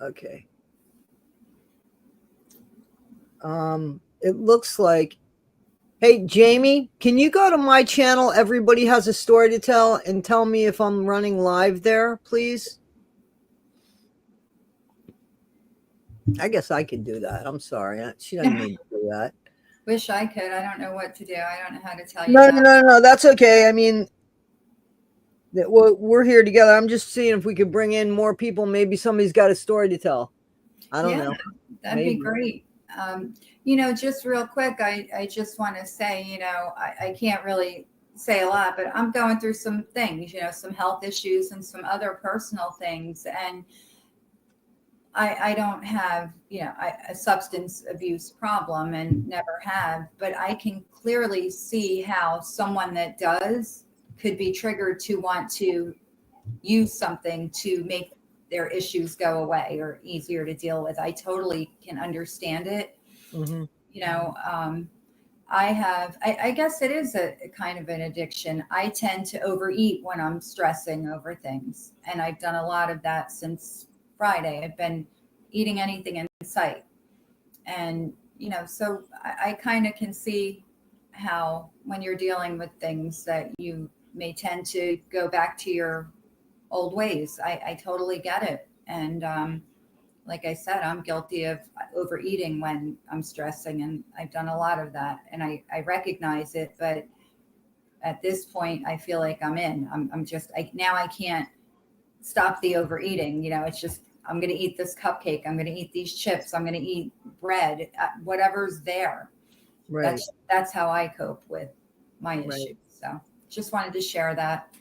Okay. It looks like, hey, Jamie, can you go to my channel? Everybody has a story to tell, and tell me if I'm running live there, please. I guess I could do that. I'm sorry. She doesn't need to do that. Wish I could. I don't know what to do. I don't know how to tell you No, that. no. That's okay. I mean, we're here together. I'm just seeing if we could bring in more people. Maybe somebody's got a story to tell. I don't know. That'd Maybe. be great. Just real quick, I just want to say, I can't really say a lot, but I'm going through some things, some health issues and some other personal things. And I don't have, a substance abuse problem and never have, but I can clearly see how someone that does could be triggered to want to use something to make their issues go away or easier to deal with. I totally can understand it. Mm-hmm. I guess it is a kind of an addiction. I tend to overeat when I'm stressing over things. And I've done a lot of that since Friday. I've been eating anything in sight. And, so I kind of can see how when you're dealing with things that you may tend to go back to your old ways. I totally get it. And like I said, I'm guilty of overeating when I'm stressing, and I've done a lot of that, and I recognize it. But at this point, I feel like I'm just, now I can't stop the overeating. It's just, I'm going to eat this cupcake. I'm going to eat these chips. I'm going to eat bread, whatever's there. Right. That's how I cope with my issues. Right. So just wanted to share that.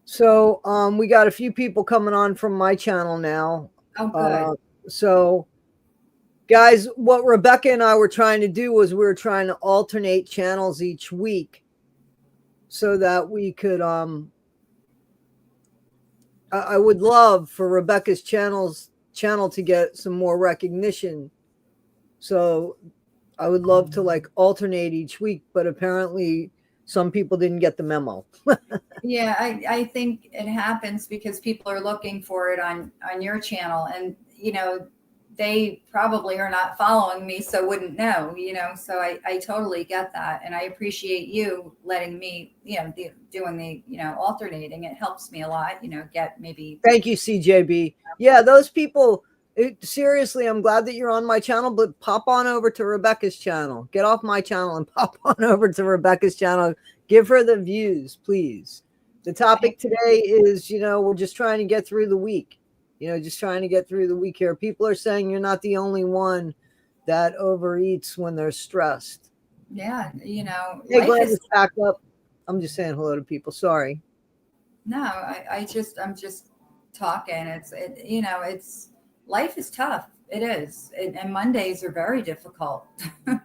So we got a few people coming on from my channel now. Oh, good. So guys, what Rebecca and I were trying to do was we were trying to alternate channels each week so that we could I would love for Rebecca's channel to get some more recognition. So I would love to like alternate each week, but apparently some people didn't get the memo. Yeah, I think it happens because people are looking for it on your channel, and they probably are not following me, so wouldn't know. So I totally get that, and I appreciate you letting me, doing the alternating. It helps me a lot. Get maybe. Thank you, CJB. Yeah, those people. Seriously, I'm glad that you're on my channel, but pop on over to Rebecca's channel. Get off my channel and pop on over to Rebecca's channel. Give her the views, please. The topic today is, we're just trying to get through the week. Just trying to get through the week here. People are saying you're not the only one that overeats when they're stressed. Yeah, Hey, Glenn, back up. I'm just saying hello to people. Sorry. No, I'm just talking. It's life is tough. It is. And Mondays are very difficult, and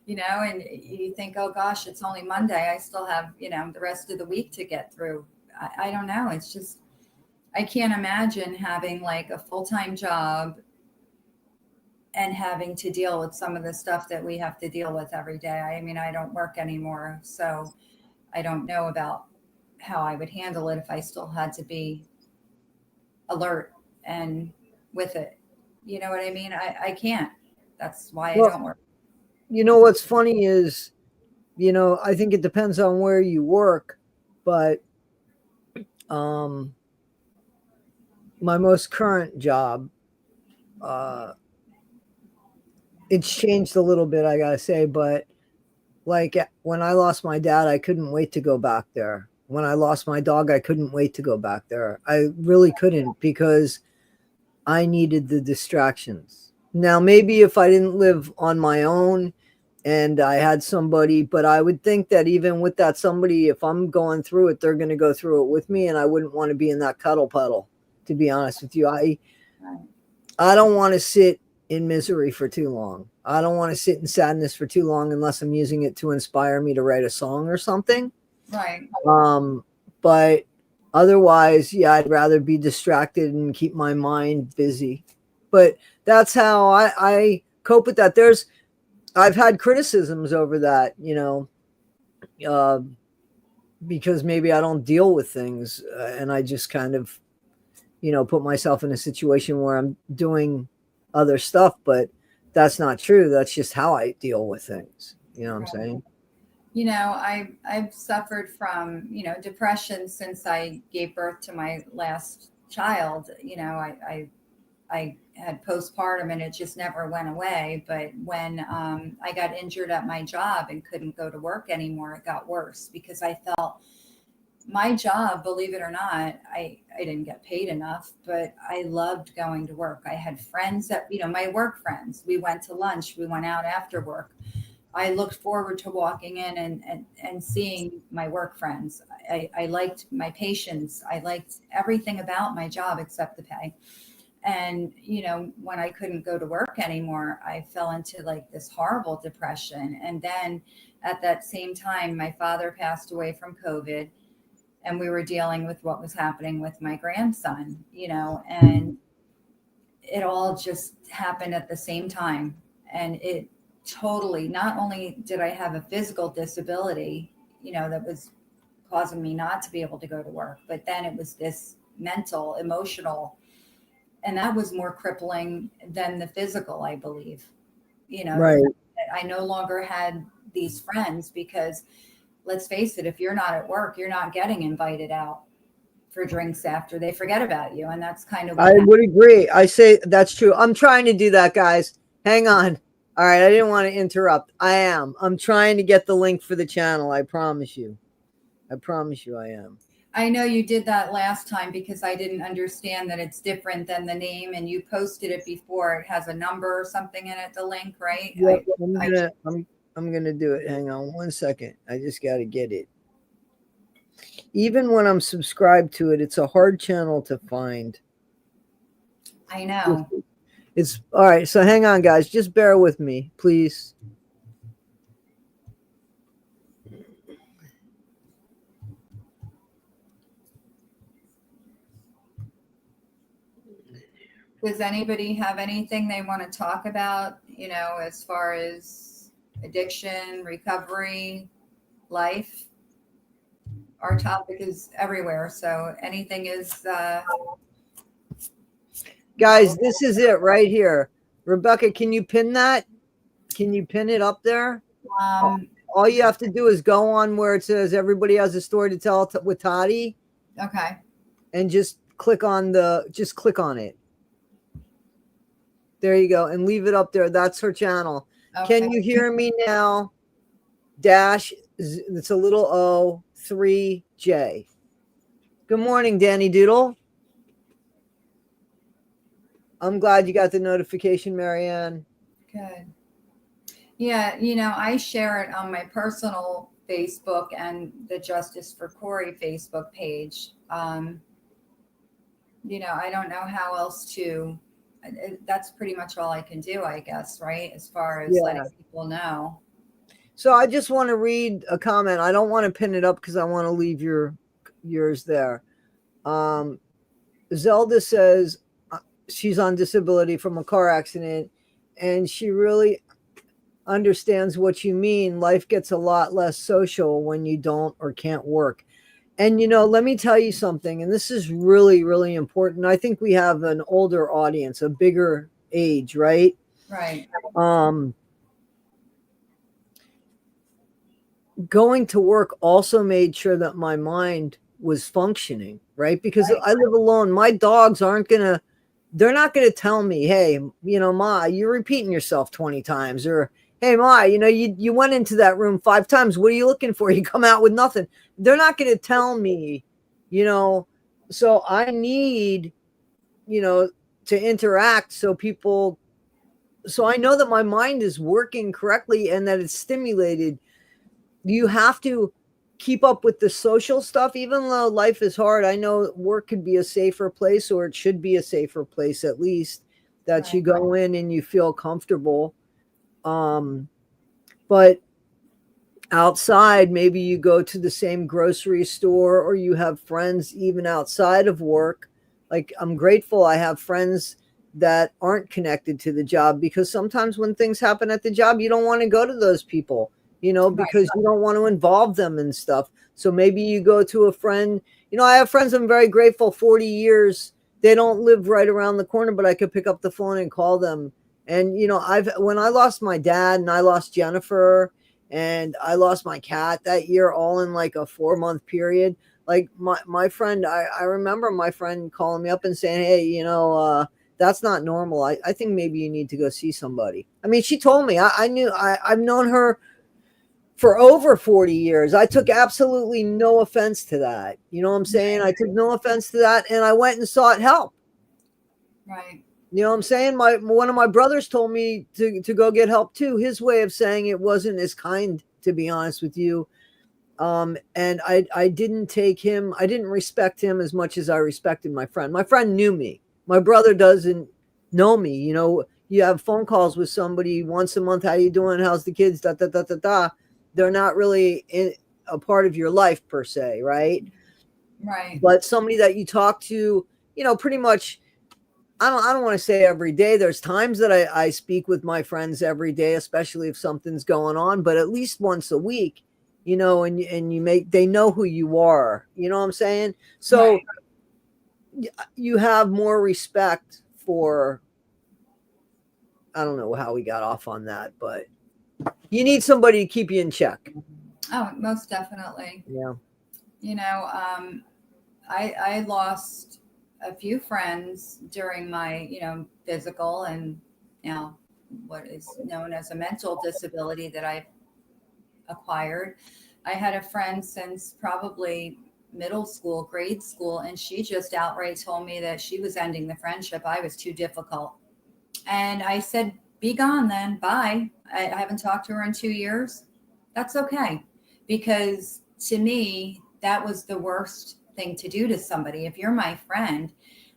you think, oh gosh, it's only Monday. I still have, the rest of the week to get through. I don't know. It's just, I can't imagine having like a full-time job and having to deal with some of the stuff that we have to deal with every day. I mean, I don't work anymore, so I don't know about how I would handle it if I still had to be alert and with it. You know what I mean? I can't. That's why I don't work. What's funny is, I think it depends on where you work, but my most current job, it's changed a little bit, I gotta say, but like when I lost my dad, I couldn't wait to go back there. When I lost my dog, I couldn't wait to go back there. I really couldn't, because I needed the distractions. Now, maybe if I didn't live on my own and I had somebody, but I would think that even with that somebody, if I'm going through it, they're going to go through it with me, and I wouldn't want to be in that cuddle puddle, to be honest with you. I don't want to sit in misery for too long. I don't want to sit in sadness for too long unless I'm using it to inspire me to write a song or something. Right. But otherwise, yeah, I'd rather be distracted and keep my mind busy. But that's how I cope with that. I've had criticisms over that, because maybe I don't deal with things, and I just kind of, put myself in a situation where I'm doing other stuff, but that's not true. That's just how I deal with things. You know what I'm saying? I've suffered from, depression since I gave birth to my last child. I had postpartum and it just never went away. But when I got injured at my job and couldn't go to work anymore, it got worse because I felt my job, believe it or not, I didn't get paid enough, but I loved going to work. I had friends that, my work friends, we went to lunch, we went out after work. I looked forward to walking in and seeing my work friends. I liked my patients. I liked everything about my job except the pay. And, when I couldn't go to work anymore, I fell into like this horrible depression. And then at that same time, my father passed away from COVID and we were dealing with what was happening with my grandson, and it all just happened at the same time. And it totally, not only did I have a physical disability, that was causing me not to be able to go to work, but then it was this mental, emotional, and that was more crippling than the physical, I believe. Right. I no longer had these friends because let's face it, if you're not at work, you're not getting invited out for drinks after they forget about you. And that's kind of what I would agree. I say that's true. I'm trying to do that, guys. Hang on. All right. I didn't want to interrupt. I'm trying to get the link for the channel. I promise you. I am. I know you did that last time because I didn't understand that it's different than the name, and you posted it before. It has a number or something in it, the link, right? Yeah, I'm gonna do it. Hang on 1 second. I just got to get it. Even when I'm subscribed to it, it's a hard channel to find. I know. It's all right. So hang on, guys. Just bear with me, please. Does anybody have anything they want to talk about, as far as addiction, recovery, life? Our topic is everywhere. So anything is. Guys, this is it right here. Rebecca, can you pin that? Can you pin it up there? All you have to do is go on where it says everybody has a story to tell with Toddie. Okay. And just click on it. There you go. And leave it up there. That's her channel. Okay. Can you hear me now? Dash, it's a little O, 3J. Good morning, Danny Doodle. I'm glad you got the notification, Marianne. Good. Yeah, I share it on my personal Facebook and the Justice for Corey Facebook page. I don't know how else to. That's pretty much all I can do, I guess, right? As far as letting people know. So I just want to read a comment. I don't want to pin it up because I want to leave yours there. Zelda says she's on disability from a car accident, and she really understands what you mean. Life gets a lot less social when you don't or can't work. And, let me tell you something, and this is really, really important. I think we have an older audience, a bigger age, right? Right. Going to work also made sure that my mind was functioning, right? Because I live alone. My dogs they're not going to tell me, hey, Ma, you're repeating yourself 20 times, or hey, Ma, you went into that room 5 times. What are you looking for? You come out with nothing. They're not going to tell me, so I need, to interact so I know that my mind is working correctly and that it's stimulated. You have to keep up with the social stuff, even though life is hard. I know work could be a safer place, or it should be a safer place, at least that you go in and you feel comfortable. But outside, maybe you go to the same grocery store, or you have friends even outside of work. Like, I'm grateful I have friends that aren't connected to the job, because sometimes when things happen at the job, you don't want to go to those people, because you don't want to involve them in stuff. So maybe you go to a friend. I have friends I'm very grateful, 40 years they don't live right around the corner, but I could pick up the phone and call them. And when I lost my dad and I lost Jennifer and I lost my cat that year, all in like a 4-month period. Like my friend, I remember my friend calling me up and saying, hey, that's not normal. I think maybe you need to go see somebody. I mean, she told me, I've known her for over 40 years. I took absolutely no offense to that. You know what I'm saying? I took no offense to that. And I went and sought help. Right. You know what I'm saying? One of my brothers told me to go get help too. His way of saying it wasn't as kind, to be honest with you. And I didn't I didn't respect him as much as I respected my friend. My friend knew me. My brother doesn't know me. You have phone calls with somebody once a month. How you doing? How's the kids? Da, da, da, da, da. They're not really a part of your life per se. Right. Right. But somebody that you talk to, pretty much, I don't want to say every day. There's times that I speak with my friends every day, especially if something's going on, but at least once a week, and they know who you are. You know what I'm saying? So right. You have more respect for, I don't know how we got off on that, but you need somebody to keep you in check. Oh, most definitely. Yeah. I lost a few friends during my, physical and now what is known as a mental disability that I've acquired. I had a friend since probably middle school, grade school, and she just outright told me that she was ending the friendship. I was too difficult. And I said, be gone then. Bye. I haven't talked to her in 2 years. That's okay. Because to me, that was the worst thing to do to somebody. If you're my friend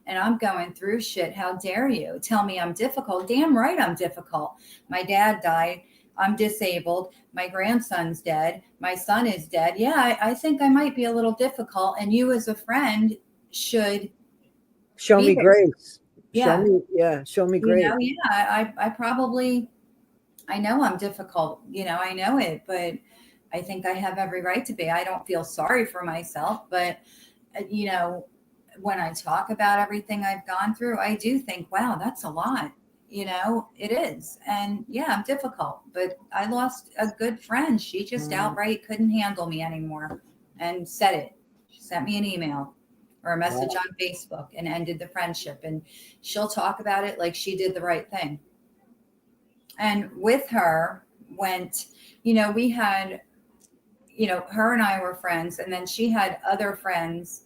and I'm going through shit, how dare you tell me I'm difficult? Damn right I'm difficult. My dad died. I'm disabled. My grandson's dead. My son is dead. Yeah, I think I might be a little difficult. And you as a friend should show me grace. Yeah. Show me grace. I know I'm difficult. I know it, but I think I have every right to be. I don't feel sorry for myself, but when I talk about everything I've gone through, I do think, wow, that's a lot. It is. And yeah, I'm difficult, but I lost a good friend. She just outright couldn't handle me anymore and said it. She sent me an email or a message on Facebook and ended the friendship. And she'll talk about it like she did the right thing. And with her went, we had, her and I were friends, and then she had other friends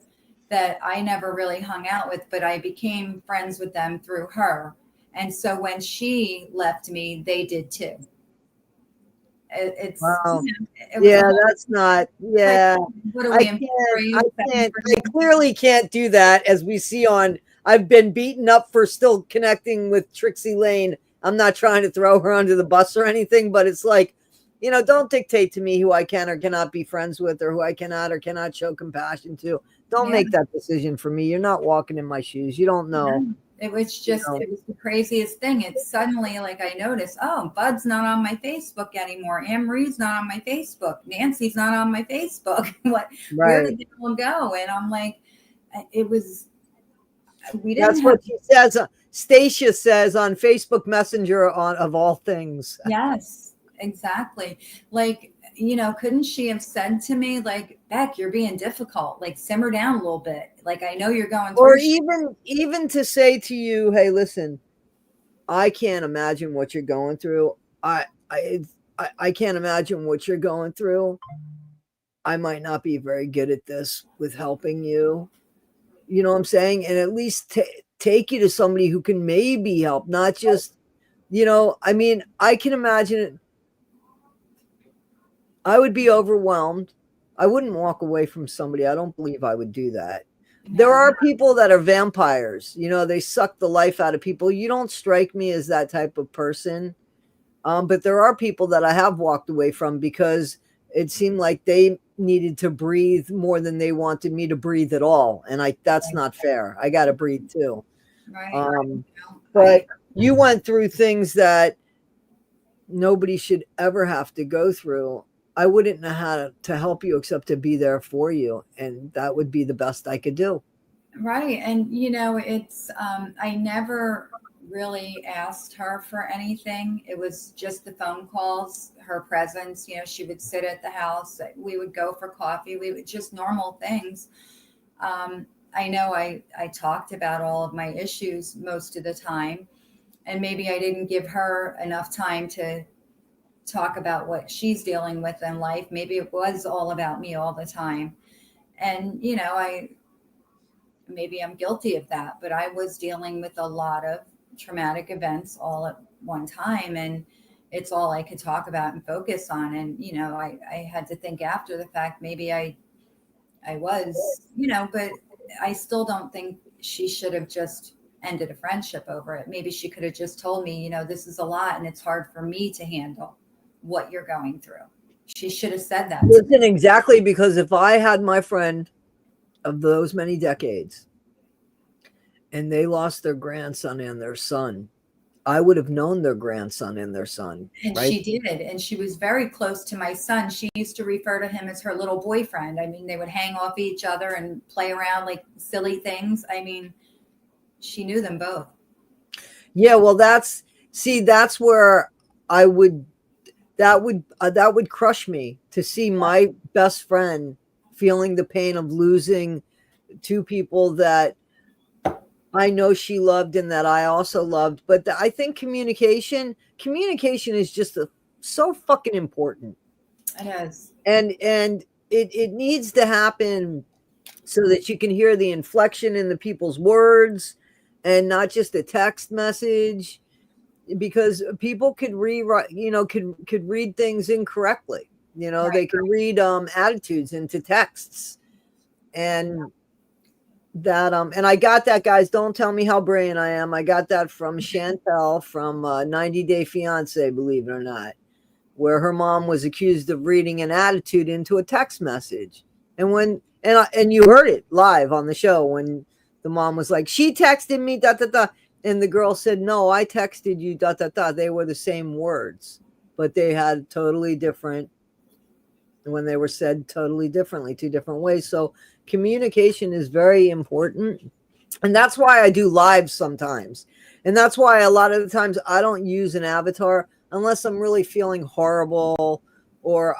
that I never really hung out with, but I became friends with them through her. And so when she left me, they did too. It's wow. That's not. Yeah, what do we I clearly can't do that. As we see on, I've been beaten up for still connecting with Trixie Lane. I'm not trying to throw her under the bus or anything, but it's like, don't dictate to me who I can or cannot be friends with, or who I cannot or cannot show compassion to. Don't make that decision for me. You're not walking in my shoes. You don't know. It was just, it was the craziest thing. It's suddenly like I noticed, oh, Bud's not on my Facebook anymore. Anne Marie's not on my Facebook. Nancy's not on my Facebook. Where did they all go? And I'm like, it was, that's what she says. Stacia says on Facebook Messenger of all things. Yes, exactly. Like, couldn't she have said to me, like, Beck, you're being difficult, like simmer down a little bit. Like, I know you're going through. Or even to say to you, hey, listen, I can't imagine what you're going through. I can't imagine what you're going through. I might not be very good at this with helping you. You know what I'm saying? And at least take you to somebody who can maybe help, not just, I mean, I can imagine it. I would be overwhelmed. I wouldn't walk away from somebody. I don't believe I would do that. No. There are people that are vampires. They suck the life out of people. You don't strike me as that type of person. But there are people that I have walked away from because it seemed like they needed to breathe more than they wanted me to breathe at all. And that's not fair. I got to breathe too. Right. But you went through things that nobody should ever have to go through. I wouldn't know how to help you except to be there for you. And that would be the best I could do. Right. And, it's, I never really asked her for anything. It was just the phone calls, her presence. She would sit at the house. We would go for coffee. We would just normal things. I know I talked about all of my issues most of the time, and maybe I didn't give her enough time to talk about what she's dealing with in life. Maybe it was all about me all the time. And, maybe I'm guilty of that, but I was dealing with a lot of traumatic events all at one time. And it's all I could talk about and focus on. And, I had to think after the fact, maybe I was, but I still don't think she should have just ended a friendship over it. Maybe she could have just told me, this is a lot and it's hard for me to handle what you're going through. She should have said that to me. Listen, exactly, because if I had my friend of those many decades and they lost their grandson and their son, I would have known their grandson and their son. And right? she did. And she was very close to my son. She used to refer to him as her little boyfriend. I mean, they would hang off each other and play around like silly things. I mean, she knew them both. Yeah, well, that's where I would that would crush me to see my best friend feeling the pain of losing two people that I know she loved and that I also loved. But I think communication is just so fucking important. It is. And it needs to happen so that you can hear the inflection in the people's words and not just a text message, because people could rewrite, could read things incorrectly. Right. They can read attitudes into texts. And that and I got that, guys, don't tell me how brilliant I am. I got that from Chantel from 90 Day Fiance, believe it or not, where her mom was accused of reading an attitude into a text message. And and you heard it live on the show when the mom was like, she texted me da da da, and the girl said, no, I texted you da da da. They were the same words, but they had totally different, when they were said totally differently, two different ways. So communication is very important. And that's why I do live sometimes. And that's why a lot of the times I don't use an avatar unless I'm really feeling horrible, or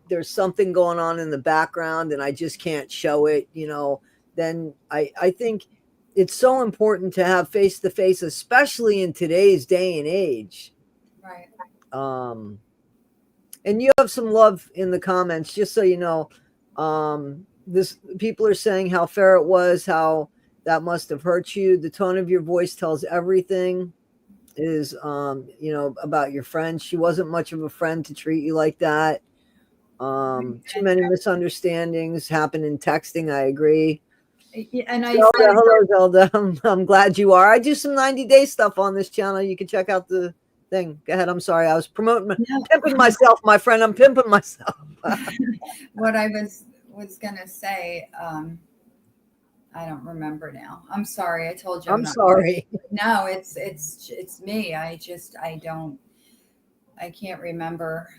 there's something going on in the background and I just can't show it, then I think it's so important to have face to face, especially in today's day and age. Right. And you have some love in the comments, just so you know. This people are saying how fair it was, how that must have hurt you. The tone of your voice tells everything. Is about your friend. She wasn't much of a friend to treat you like that. Too many misunderstandings happen in texting. I agree. And I Zelda, said, hello, Zelda. I'm glad you are. I do some 90-day stuff on this channel. You can check out the thing. Go ahead. I'm sorry. I was pimping myself, my friend. I'm pimping myself. what I was gonna say, I don't remember now. I'm sorry. I told you I'm sorry. No, it's me. I can't remember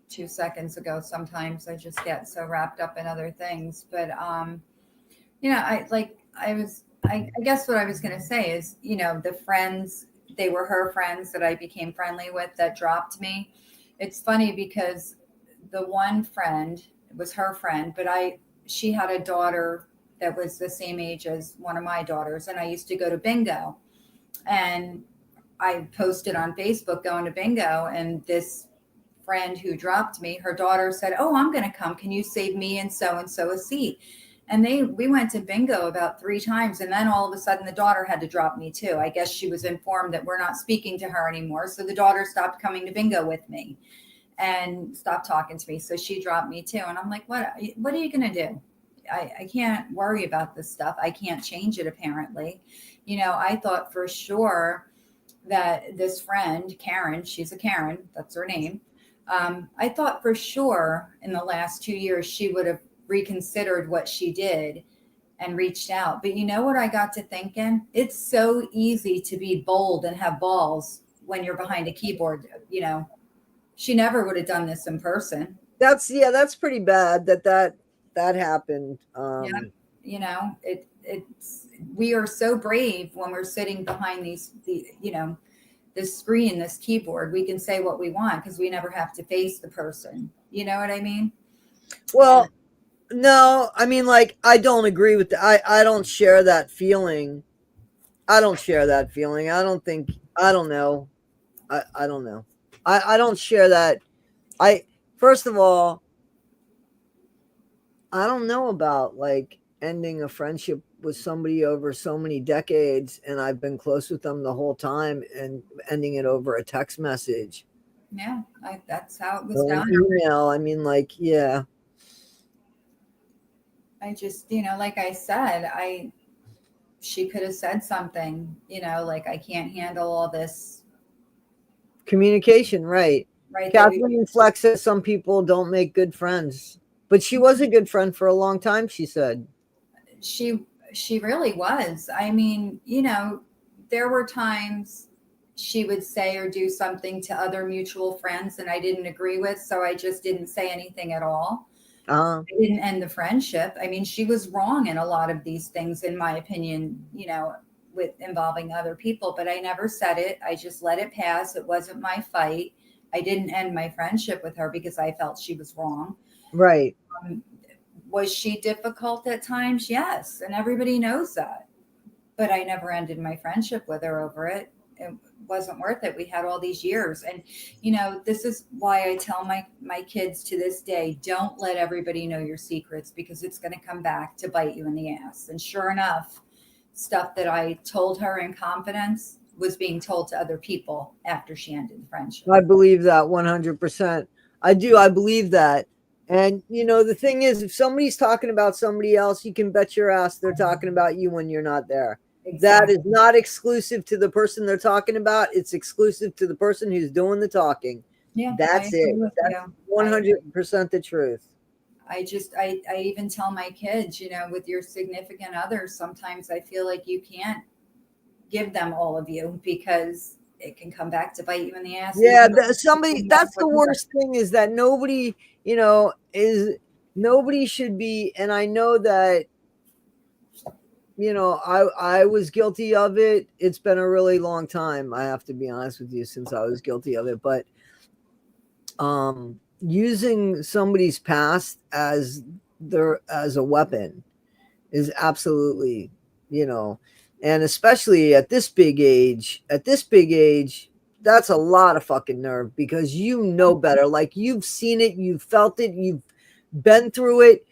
2 seconds ago. Sometimes I just get so wrapped up in other things. But I guess what I was gonna say is, the friends, they were her friends that I became friendly with that dropped me. It's funny because the one friend was her friend, but she had a daughter that was the same age as one of my daughters, and I used to go to bingo, and I posted on Facebook going to bingo, and this friend who dropped me, her daughter said, oh, I'm going to come, can you save me and so a seat? And we went to bingo about 3 times, and then all of a sudden the daughter had to drop me too. I guess she was informed that we're not speaking to her anymore, so the daughter stopped coming to bingo with me and stopped talking to me, so she dropped me too. And I'm like, what are you going to do? I can't worry about this stuff. I can't change it, apparently. I thought for sure that this friend, Karen, she's a Karen, that's her name. I thought for sure in the last 2 years she would have reconsidered what she did and reached out. But you know what I got to thinking? It's so easy to be bold and have balls when you're behind a keyboard. She never would have done this in person. That's pretty bad that happened. Yeah. we are so brave when we're sitting behind this screen, this keyboard. We can say what we want because we never have to face the person. You know what I mean? Well, no, I mean, like, I don't agree with that. I don't share that feeling. I don't share that feeling. I don't think, I don't know. I don't know. I don't share that. First of all, I don't know about like ending a friendship with somebody over so many decades and I've been close with them the whole time and ending it over a text message Yeah, that's how it was or an done. email. I mean, like, yeah. I just, like I said, she could have said something, like I can't handle all this, Communication, right. right? That we Kathleen Fleck says some people don't make good friends, but she was a good friend for a long time, she said. she she really was. I mean, there were times she would say or do something to other mutual friends and I didn't agree with, so I just didn't say anything at all. Uh, I didn't end the friendship. I mean, she was wrong in a lot of these things, in my opinion, with involving other people, but I never said it. I just let it pass. It wasn't my fight. I didn't end my friendship with her because I felt she was wrong. right. Um, was she difficult at times? Yes. And everybody knows that. But I never ended my friendship with her over it. It wasn't worth it. We had all these years. And, this is why I tell my kids to this day, don't let everybody know your secrets because it's going to come back to bite you in the ass. And sure enough, stuff that I told her in confidence was being told to other people after she ended the friendship. I believe that 100%. I do. I believe that. And, the thing is, if somebody's talking about somebody else, you can bet your ass they're talking about you when you're not there. That Exactly. is not exclusive to the person they're talking about. It's exclusive to the person who's doing the talking. Yeah, I That's agree it. with That's you. 100% the truth. I even tell my kids, with your significant others, sometimes I feel like you can't give them all of you because it can come back to bite you in the ass. Yeah, Even that's the worst thing is that nobody, nobody should be. And I know that, I was guilty of it. It's been a really long time. I have to be honest with you, since I was guilty of it. But using somebody's past as a weapon is absolutely, you know, and especially at this big age, that's a lot of fucking nerve because better. Like you've seen it, you've felt it, you've been through it.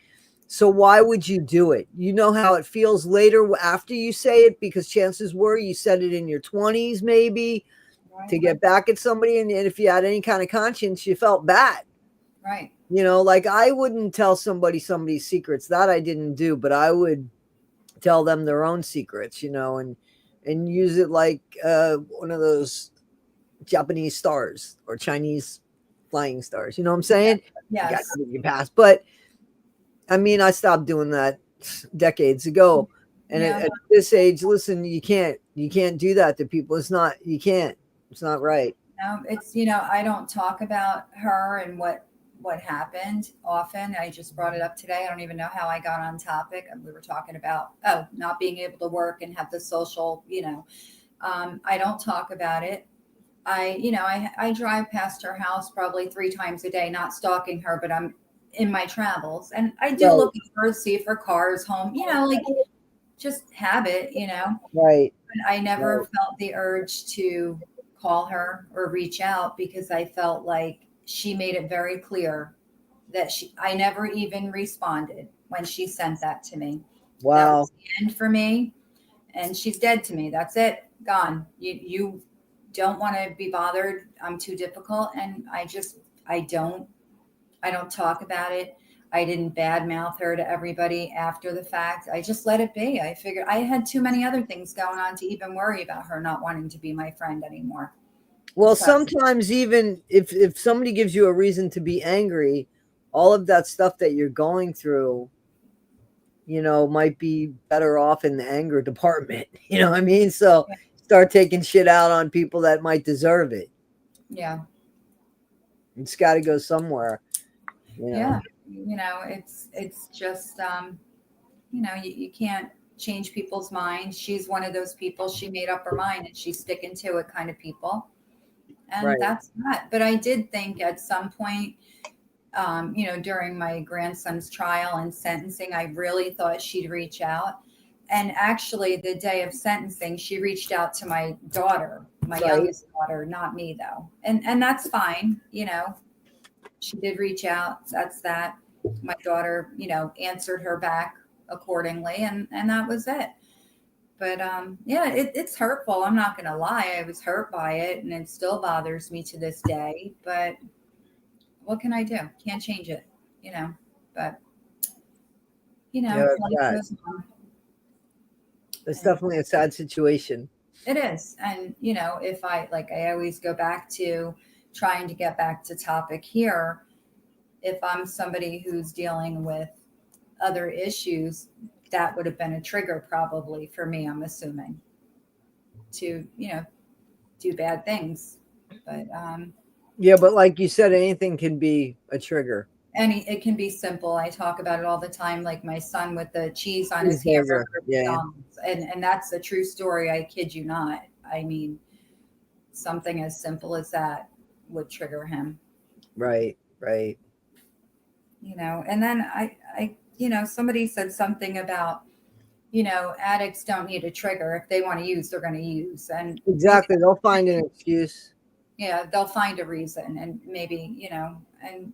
So why would you do it? You know how it feels later after you say it because chances were you said it in your 20s maybe to right, get back at somebody, and if you had any kind of conscience, you felt bad. right, Like I wouldn't tell somebody's secrets. That I didn't do, but I would tell them their own secrets, and use it like one of those Japanese stars or Chinese flying stars. You know what I'm yeah, saying? You got yes, to your past. But I mean, I stopped doing that decades ago. And yeah. at this age, listen, you can't do that to people. You can't. It's not right. No, it's I don't talk about her and what happened often. I just brought it up today. I don't even know how I got on topic. We were talking about not being able to work and have the social. I don't talk about it. I drive past her house probably 3 times a day, not stalking her, but I'm in my travels, and I do Right. look at her, see if her car is home. Like just habit. Right. I never Right. felt the urge to call her or reach out because I felt like she made it very clear that I never even responded when she sent that to me. That Wow. was the end for me. And she's dead to me. That's it. Gone. You don't want to be bothered. I'm too difficult. And I don't talk about it. I didn't badmouth her to everybody after the fact. I just let it be. I figured I had too many other things going on to even worry about her not wanting to be my friend anymore. Well, So, sometimes even if somebody gives you a reason to be angry, all of that stuff that you're going through, might be better off in the anger department. You know what I mean? So start taking shit out on people that might deserve it. yeah. It's got to go somewhere. You know. Yeah. It's just, you can't change people's minds. She's one of those people. She made up her mind and she's sticking to it kind of people. And Right. that's that. But I did think at some point, during my grandson's trial and sentencing, I really thought she'd reach out. And actually, the day of sentencing, she reached out to my daughter, my Right. youngest daughter, not me though. And that's fine. She did reach out. That's that. My daughter, answered her back accordingly, and that was it. But yeah, it's hurtful. I'm not gonna lie. I was hurt by it, and it still bothers me to this day. But what can I do? Can't change it, But Yeah, life that. goes on. It's And definitely a sad situation. it is. And if I always go back to trying to get back to topic here, if I'm somebody who's dealing with other issues, that would have been a trigger probably for me, I'm assuming, to, do bad things. But Yeah, but like you said, anything can be a trigger. it can be simple. I talk about it all the time, like my son with the cheese on his Cheeseburger, hamburger, yeah. McDonald's. And that's a true story. I kid you not. I mean, something as simple as that would trigger him. Right. And then somebody said something about, addicts don't need a trigger. If they want to use, they're going to use. And Exactly. They'll find an excuse. yeah, they'll find a reason, and maybe, and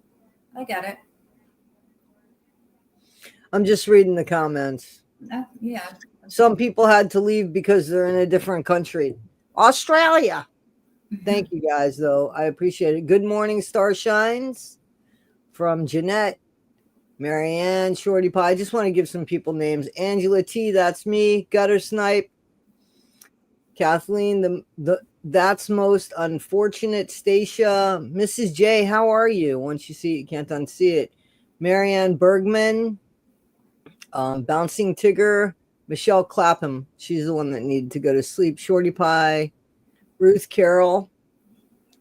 I get it. I'm just reading the comments. Yeah. Some people had to leave because they're in a different country. Australia. Thank you guys, though. I appreciate it. Good morning, Starshines. From Jeanette, Marianne, Shorty Pie. I just want to give some people names. Angela T, that's me. Gutter Snipe. Kathleen, the that's most unfortunate. Stacia, Mrs. J, how are you? Once you see it, you can't unsee it. Marianne Bergman, Bouncing Tigger, Michelle Clapham. She's the one that needed to go to sleep. Shorty Pie, Ruth Carroll,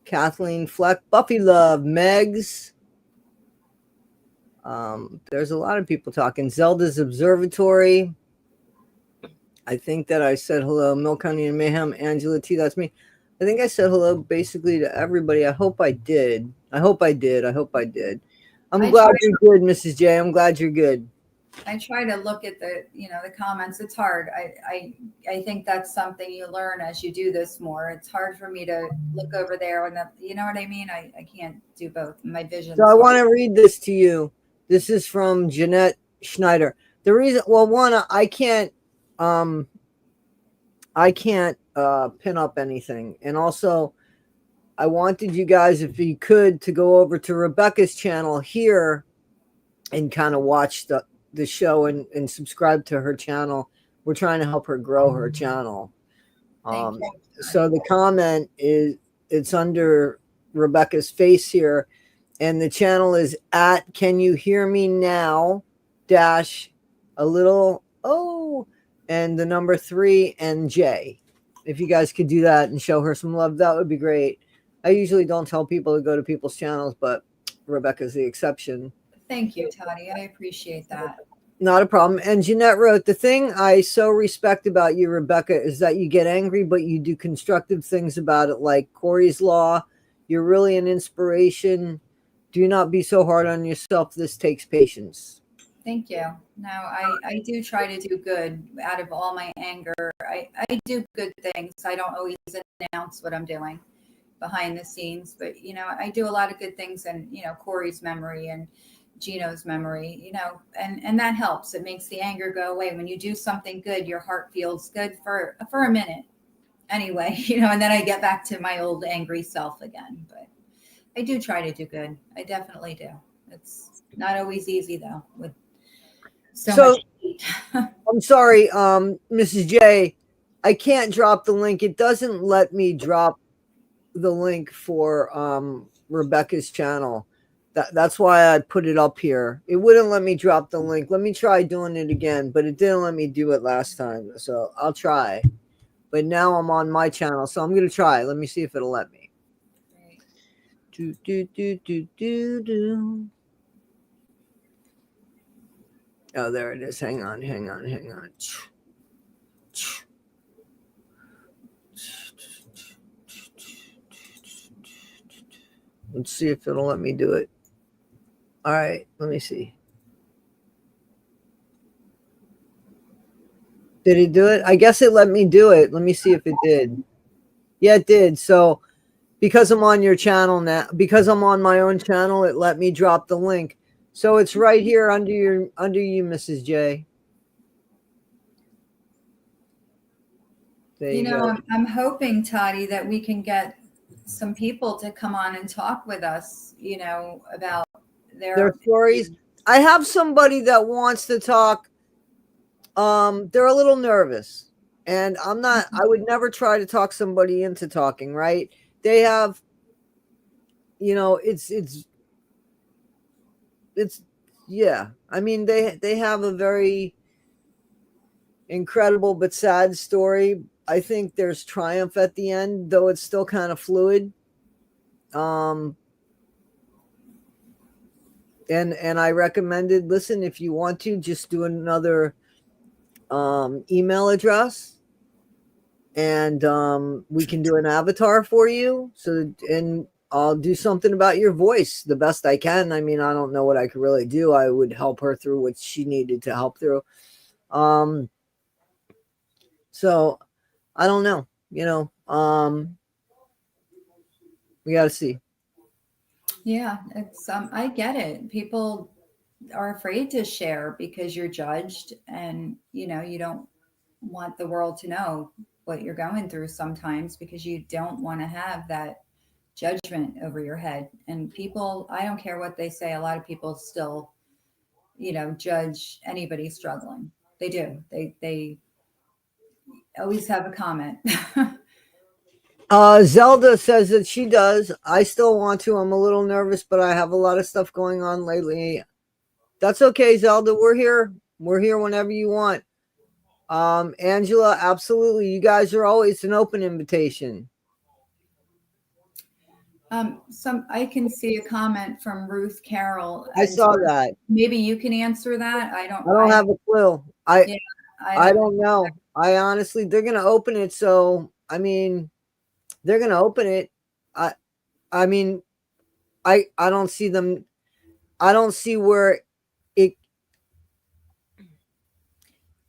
Kathleen Fleck, Buffy Love, Megs. There's a lot of people talking. Zelda's Observatory. I think that I said hello. Milk, Honey, and Mayhem. Angela T, that's me. I think I said hello basically to everybody. I hope I did. I'm glad you're good, Mrs. J. I'm glad you're good. I try to look at the comments. It's hard. I think that's something you learn as you do this more. It's hard for me to look over there and you know what I mean? I can't do both. My vision. So I want to read this to you. This is from Jeanette Schneider. The reason, well, one, I can't pin up anything. And also, I wanted you guys, if you could, to go over to Rebecca's channel here and kind of watch the show and subscribe to her channel. We're trying to help her grow her channel. So the comment is, it's under Rebecca's face here, and the channel is at Can You Hear Me Now dash a little O and the number 3 and J. If you guys could do that and show her some love, that would be great. I usually don't tell people to go to people's channels, but Rebecca's the exception. Thank you, Toddie. I appreciate that. Not a problem. And Jeanette wrote, the thing I so respect about you, Rebecca, is that you get angry, but you do constructive things about it, like Corey's Law. You're really an inspiration. Do not be so hard on yourself. This takes patience. Thank you. No, I do try to do good out of all my anger. I do good things. I don't always announce what I'm doing behind the scenes, but I do a lot of good things, and Corey's memory and Gino's memory, and that helps. It makes the anger go away. When you do something good, your heart feels good for a minute anyway, and then I get back to my old angry self again. But I do try to do good. I definitely do. It's not always easy though, with so much heat. I'm sorry, Mrs. J, I can't drop the link. It doesn't let me drop the link for Rebecca's channel. That's why I put it up here. It wouldn't let me drop the link. Let me try doing it again, but it didn't let me do it last time. So I'll try. But now I'm on my channel, so I'm going to try. Let me see if it'll let me. Right. Oh, there it is. Hang on. Let's see if it'll let me do it. All right, let me see. Did it do it? I guess it let me do it. Let me see if it did. Yeah, it did. So because I'm on your channel now, because I'm on my own channel, it let me drop the link. So it's right here under you, Mrs. J. There you go. I'm hoping, Toddie, that we can get some people to come on and talk with us, about Their stories. I have somebody that wants to talk. They're a little nervous, and I would never try to talk somebody into talking, right? They have, it's yeah. I mean, they have a very incredible but sad story. I think there's triumph at the end, though it's still kind of fluid. And I recommended, listen, if you want to, just do another email address, and we can do an avatar for you. So, and I'll do something about your voice the best I can. I mean, I don't know what I could really do. I would help her through what she needed to help through. So I don't know, we got to see. Yeah, it's I get it. People are afraid to share because you're judged, and you don't want the world to know what you're going through sometimes, because you don't want to have that judgment over your head. And people, I don't care what they say, a lot of people still, judge anybody struggling. They do. They always have a comment. Zelda says that she does. I still want to. I'm a little nervous, but I have a lot of stuff going on lately. That's okay, Zelda. We're here. We're here whenever you want. Angela, absolutely. You guys are always an open invitation. I can see a comment from Ruth Carroll. I saw that. Maybe you can answer that. I don't have a clue. Yeah, I don't know. I honestly, they're gonna open it. So I mean, they're gonna open it. I mean, I don't see them. I don't see where it.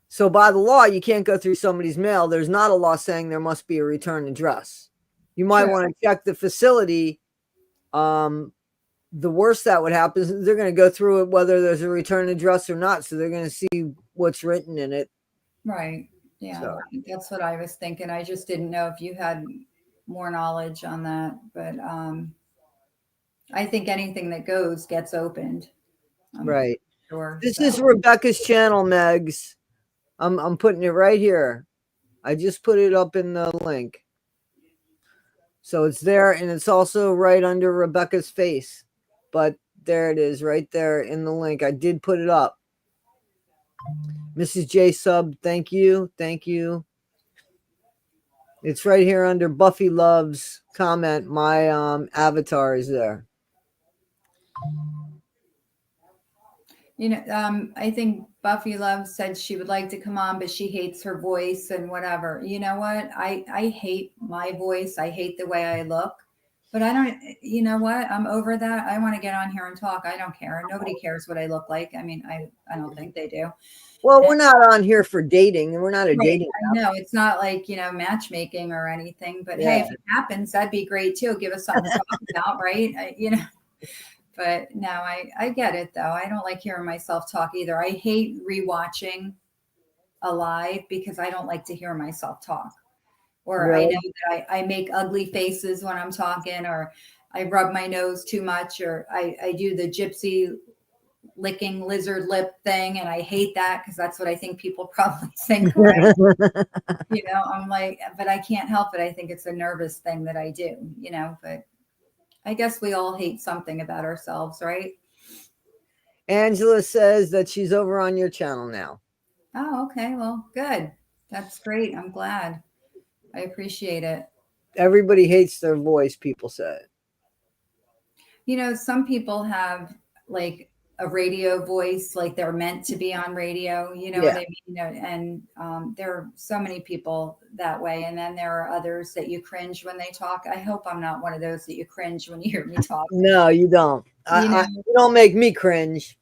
So by the law, you can't go through somebody's mail. There's not a law saying there must be a return address. You might want to check the facility. The worst that would happen is they're going to go through it whether there's a return address or not. So they're going to see what's written in it. Right. Yeah, so that's what I was thinking. I just didn't know if you had more knowledge on that, but I think anything that goes gets opened. Right. Sure. This is Rebecca's channel, Megs. I'm putting it right here. I just put it up in the link. So it's there, and it's also right under Rebecca's face. But there it is, right there in the link. I did put it up. Mrs. J sub, thank you. Thank you. It's right here under Buffy Love's comment. My avatar is there. I think Buffy Love said she would like to come on, but she hates her voice and whatever. You know what? I hate my voice. I hate the way I look. But I don't, you know what? I'm over that. I want to get on here and talk. I don't care. Nobody cares what I look like. I mean, I don't think they do. Well, we're not on here for dating, and we're not a dating app. No, it's not like, matchmaking or anything. But hey, if it happens, that'd be great too. Give us something to talk about, right? But no, I get it though. I don't like hearing myself talk either. I hate rewatching a live because I don't like to hear myself talk. Or I know that I make ugly faces when I'm talking, or I rub my nose too much, or I do the gypsy licking lizard lip thing, and I hate that because that's what I think people probably think. Right? I'm like, but I can't help it. I think it's a nervous thing that I do, but I guess we all hate something about ourselves, right? Angela says that she's over on your channel now. Oh, okay. Well, good. That's great. I'm glad. I appreciate it. Everybody hates their voice, people say. Some people have like a radio voice, like they're meant to be on radio. You know what I mean? And there are so many people that way. And then there are others that you cringe when they talk. I hope I'm not one of those that you cringe when you hear me talk. No, you don't. You don't make me cringe.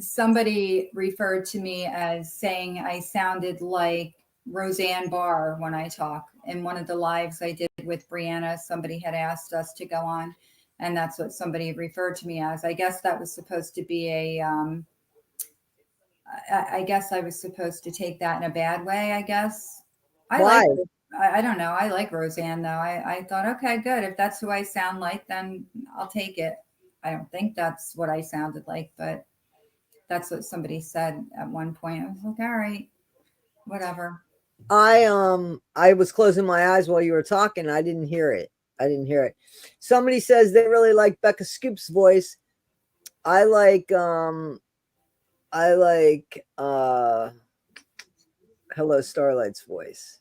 Somebody referred to me as saying I sounded like Roseanne Barr when I talk. In one of the lives I did with Brianna, somebody had asked us to go on, and that's what somebody referred to me as. I guess that was supposed to be I guess I was supposed to take that in a bad way, I guess. Why? I don't know. I like Roseanne, though. I thought, okay, good. If that's who I sound like, then I'll take it. I don't think that's what I sounded like, but that's what somebody said at one point. I was like, all right, whatever. I was closing my eyes while you were talking. I didn't hear it. Somebody says they really like Becca Scoop's voice. I like Hello Starlight's voice.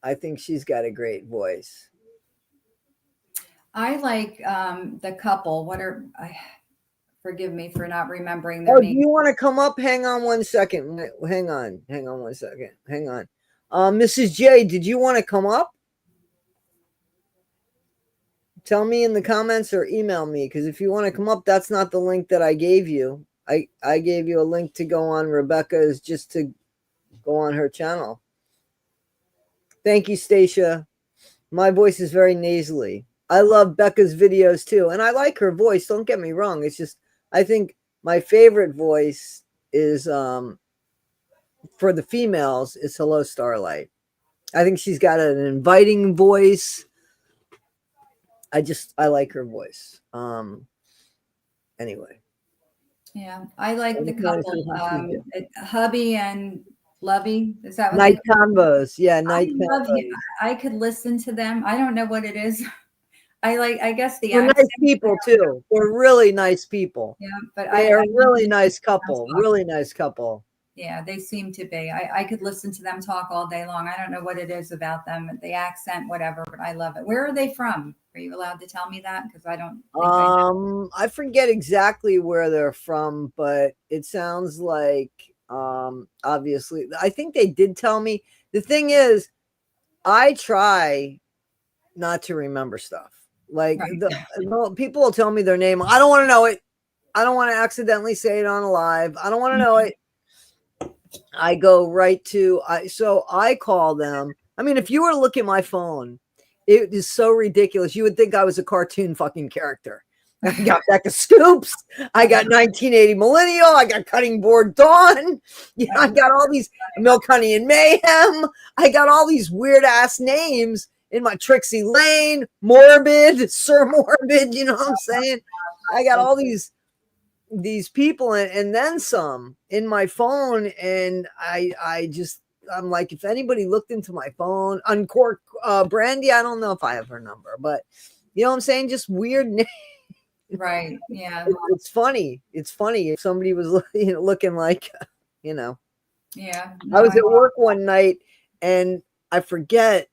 I think she's got a great voice. I like the couple. Forgive me for not remembering their name. Do you want to come up? Hang on one second. Hang on 1 second. Hang on. Mrs. J, did you want to come up? Tell me in the comments or email me, because if you want to come up, that's not the link that I gave you. I gave you a link to go on Rebecca's, just to go on her channel. Thank you, Stacia. My voice is very nasally. I love Becca's videos too, and I like her voice. Don't get me wrong. It's just, I think my favorite voice is for the females is Hello Starlight. I think she's got an inviting voice. I like her voice. Anyway. Yeah, I like the couple, Hubby and Lovey. Is that what Night Combos? Yeah, Night Combos. I could listen to them. I don't know what it is. I guess they're nice people too. They're really nice people. Yeah, but they're a really nice couple. Really nice couple. Yeah, they seem to be. I could listen to them talk all day long. I don't know what it is about them, the accent, whatever, but I love it. Where are they from? Are you allowed to tell me that? Because I don't think I forget exactly where they're from, but it sounds like obviously I think they did tell me. The thing is, I try not to remember stuff. Like people will tell me their name. I don't want to know it. I don't want to accidentally say it on a live. I don't want to know it. I go right to so I call them. I mean, if you were to look at my phone, it is so ridiculous. You would think I was a cartoon fucking character. I got Becca Scoops. I got 1980 Millennial. I got Cutting Board Dawn. Yeah, I got all these Milk, Honey, and Mayhem. I got all these weird ass names in my Trixie Lane, Morbid, Sir Morbid. You know what I'm saying? I got all these people and then some in my phone, and I'm like, if anybody looked into my phone, Uncork Brandy, I don't know if I have her number, but you know what I'm saying, just weird names. Right. Yeah, it's funny if somebody was looking like yeah. I was at work one night and I forget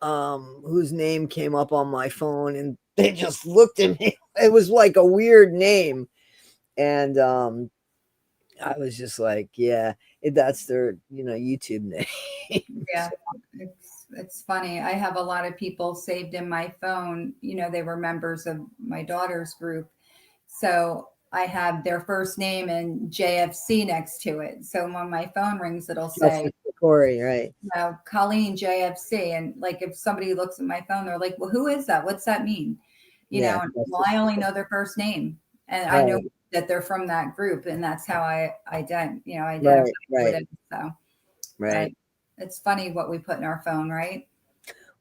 whose name came up on my phone, and they just looked at me. It was like a weird name. And I was just like, yeah, that's their, YouTube name. Yeah, it's funny. I have a lot of people saved in my phone. They were members of my daughter's group. So I have their first name and JFC next to it. So when my phone rings, it'll say Corey, right? Colleen JFC. And like, if somebody looks at my phone, they're like, well, who is that? What's that mean? Well, I only know their first name, and I know that they're from that group, and that's how I identify with it. So, right. It's funny what we put in our phone, right?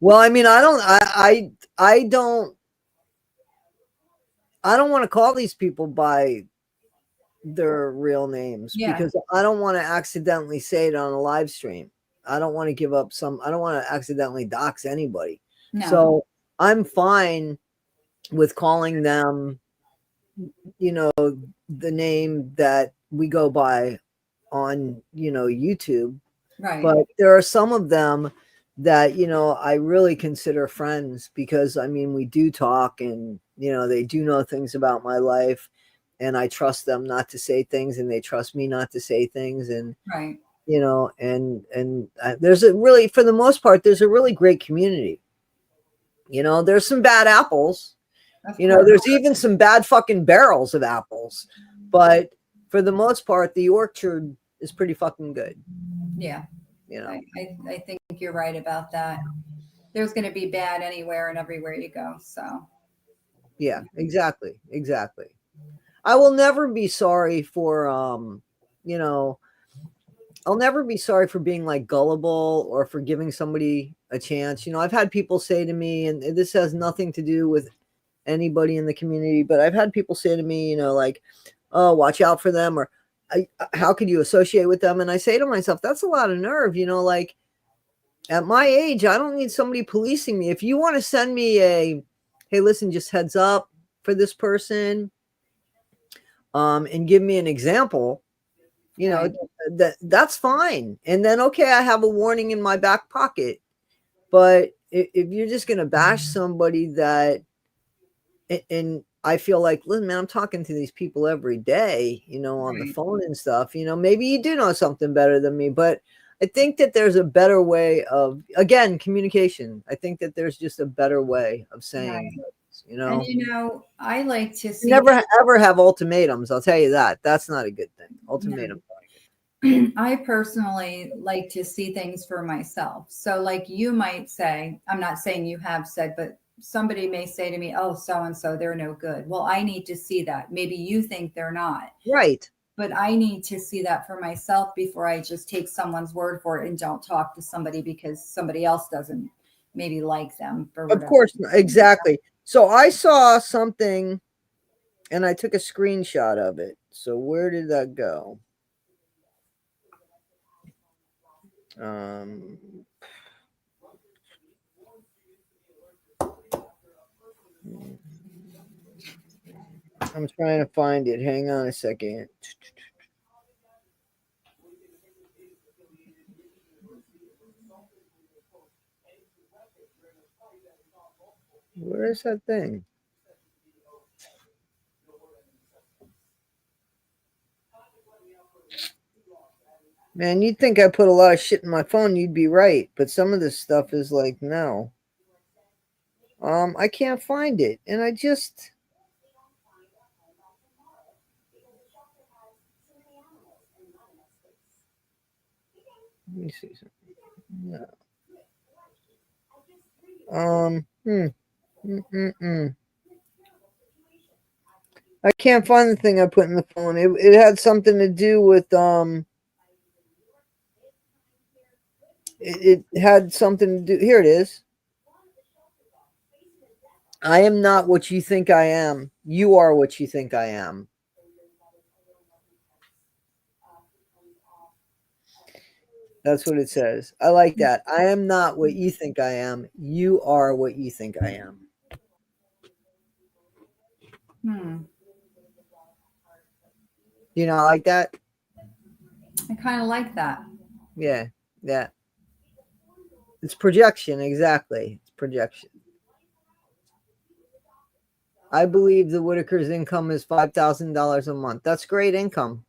Well, I mean, I don't want to call these people by their real names because I don't want to accidentally say it on a live stream. I don't want to give up I don't want to accidentally dox anybody. No. So I'm fine with calling them, the name that we go by on, YouTube. Right. But there are some of them that, I really consider friends because, I mean, we do talk and, they do know things about my life. and I trust them not to say things, and they trust me not to say things. And, Right. you know, and there's a really, for the most part, there's a really great community. You know, there's some bad apples, Of you know, course. there's even some bad fucking barrels of apples, but for the most part, the orchard is pretty fucking good. Yeah. You know, I think you're right about that. There's going to be bad anywhere and everywhere you go. So, yeah, exactly. Exactly. I will never be sorry for, you know, I'll never be sorry for being like gullible or for giving somebody a chance. You know, I've had people say to me, and this has nothing to do with anybody in the community, but I've had people say to me, you know, like, oh, watch out for them, or how could you associate with them? And I say to myself, that's a lot of nerve, you know, like at my age, I don't need somebody policing me. If you want to send me a, hey, listen, just heads up for this person, and give me an example, you know, right. that's fine. And then, okay, I have a warning in my back pocket. But if you're just going to bash somebody that, and I feel like, listen, man, I'm talking to these people every day, you know, on the Right. phone and stuff, you know, maybe you do know something better than me, but I think that there's a better way of, again, communication. I think that there's just a better way of saying Right. things, you And know. I like to You see never ever have ultimatums. I'll tell you that. That's not a good thing. no. Ultimatum. I personally like to see things for myself. So, like you might say, I'm not saying you have said, but somebody may say to me, oh, so and so, they're no good. Well, I need to see that. Maybe you think they're not, Right. but I need to see that for myself before I just take someone's word for it and don't talk to somebody because somebody else doesn't maybe like them for Of whatever course, reason. exactly. So I saw something and I took a screenshot of it. So where did that go? Um, I'm trying to find it. Hang on a second. Where is that thing? Man, you'd think I put a lot of shit in my phone, you'd be right. But some of this stuff is like, no. I can't find it. And I just, let me see something. No. I can't find the thing I put in the phone. It had something to do with, it had something to do. Here it is. I am not what you think I am. You are what you think I am. That's what it says. I like that. I am not what you think I am. You are what you think I am. Hmm. You know, I like that. I kind of like that. Yeah, yeah. It's projection, exactly. It's projection. I believe the Whitakers' income is $5,000 a month. That's great income.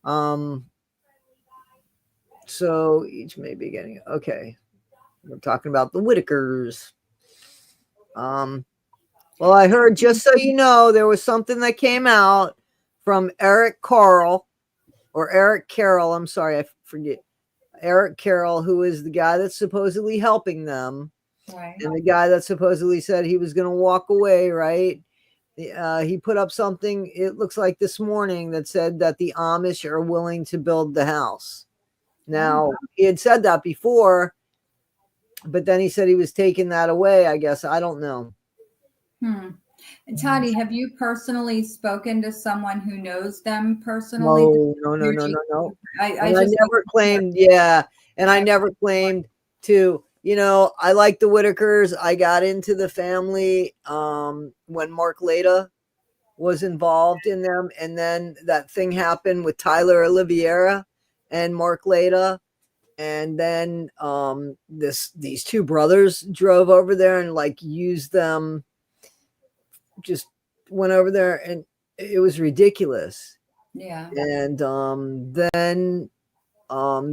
Um, so each may be getting okay. We're talking about the Whitakers. Well, I heard, just so you know, there was something that came out from Eric Carl or Eric Carroll. I'm sorry, I forget. Eric Carroll, who is the guy that's supposedly helping them, Right. and the guy that supposedly said he was going to walk away, right? He put up something, it looks like this morning, that said that the Amish are willing to build the house. Now, he had said that before, but then he said he was taking that away, I guess. I don't know. Hmm. And Toddie, have you personally spoken to someone who knows them personally? No, no, no, You're no, just, no, no. I And I just never claimed, yeah. And I never claimed to, you know, I like the Whitakers. I got into the family when Mark Leda was involved in them. And then that thing happened with Tyler Oliveira and Mark Leda. And then these two brothers drove over there and like used them, just went over there and it was ridiculous. Yeah. And then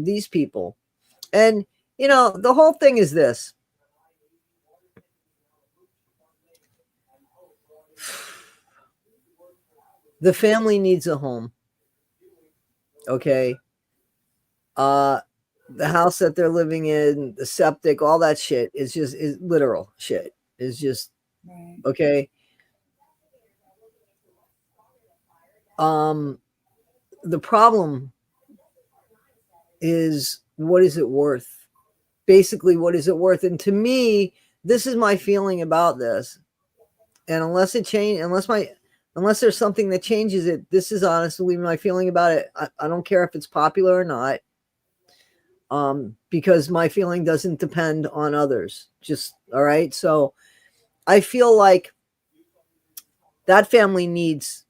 these people, and you know, the whole thing is this. The family needs a home. Okay. The house that they're living in, the septic, all that shit is literal shit. Is just Right. okay. The problem is, what is it worth? Basically, what is it worth? And to me, this is my feeling about this. And unless there's something that changes it, this is honestly my feeling about it. I don't care if it's popular or not. Because my feeling doesn't depend on others. Just all right. So I feel like that family needs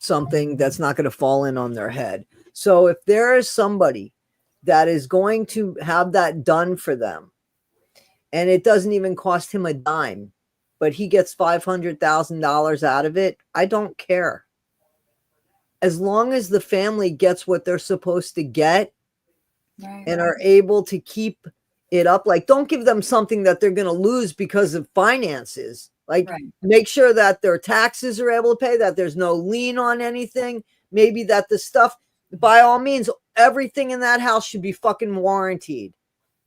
something that's not going to fall in on their head. So if there is somebody that is going to have that done for them, and it doesn't even cost him a dime, but he gets $500,000 out of it, I don't care. As long as the family gets what they're supposed to get, right, and are able to keep it up, like, don't give them something that they're going to lose because of finances. Like, right, make sure that their taxes are able to pay, that there's no lien on anything. Maybe that the stuff, by all means, everything in that house should be fucking warranted.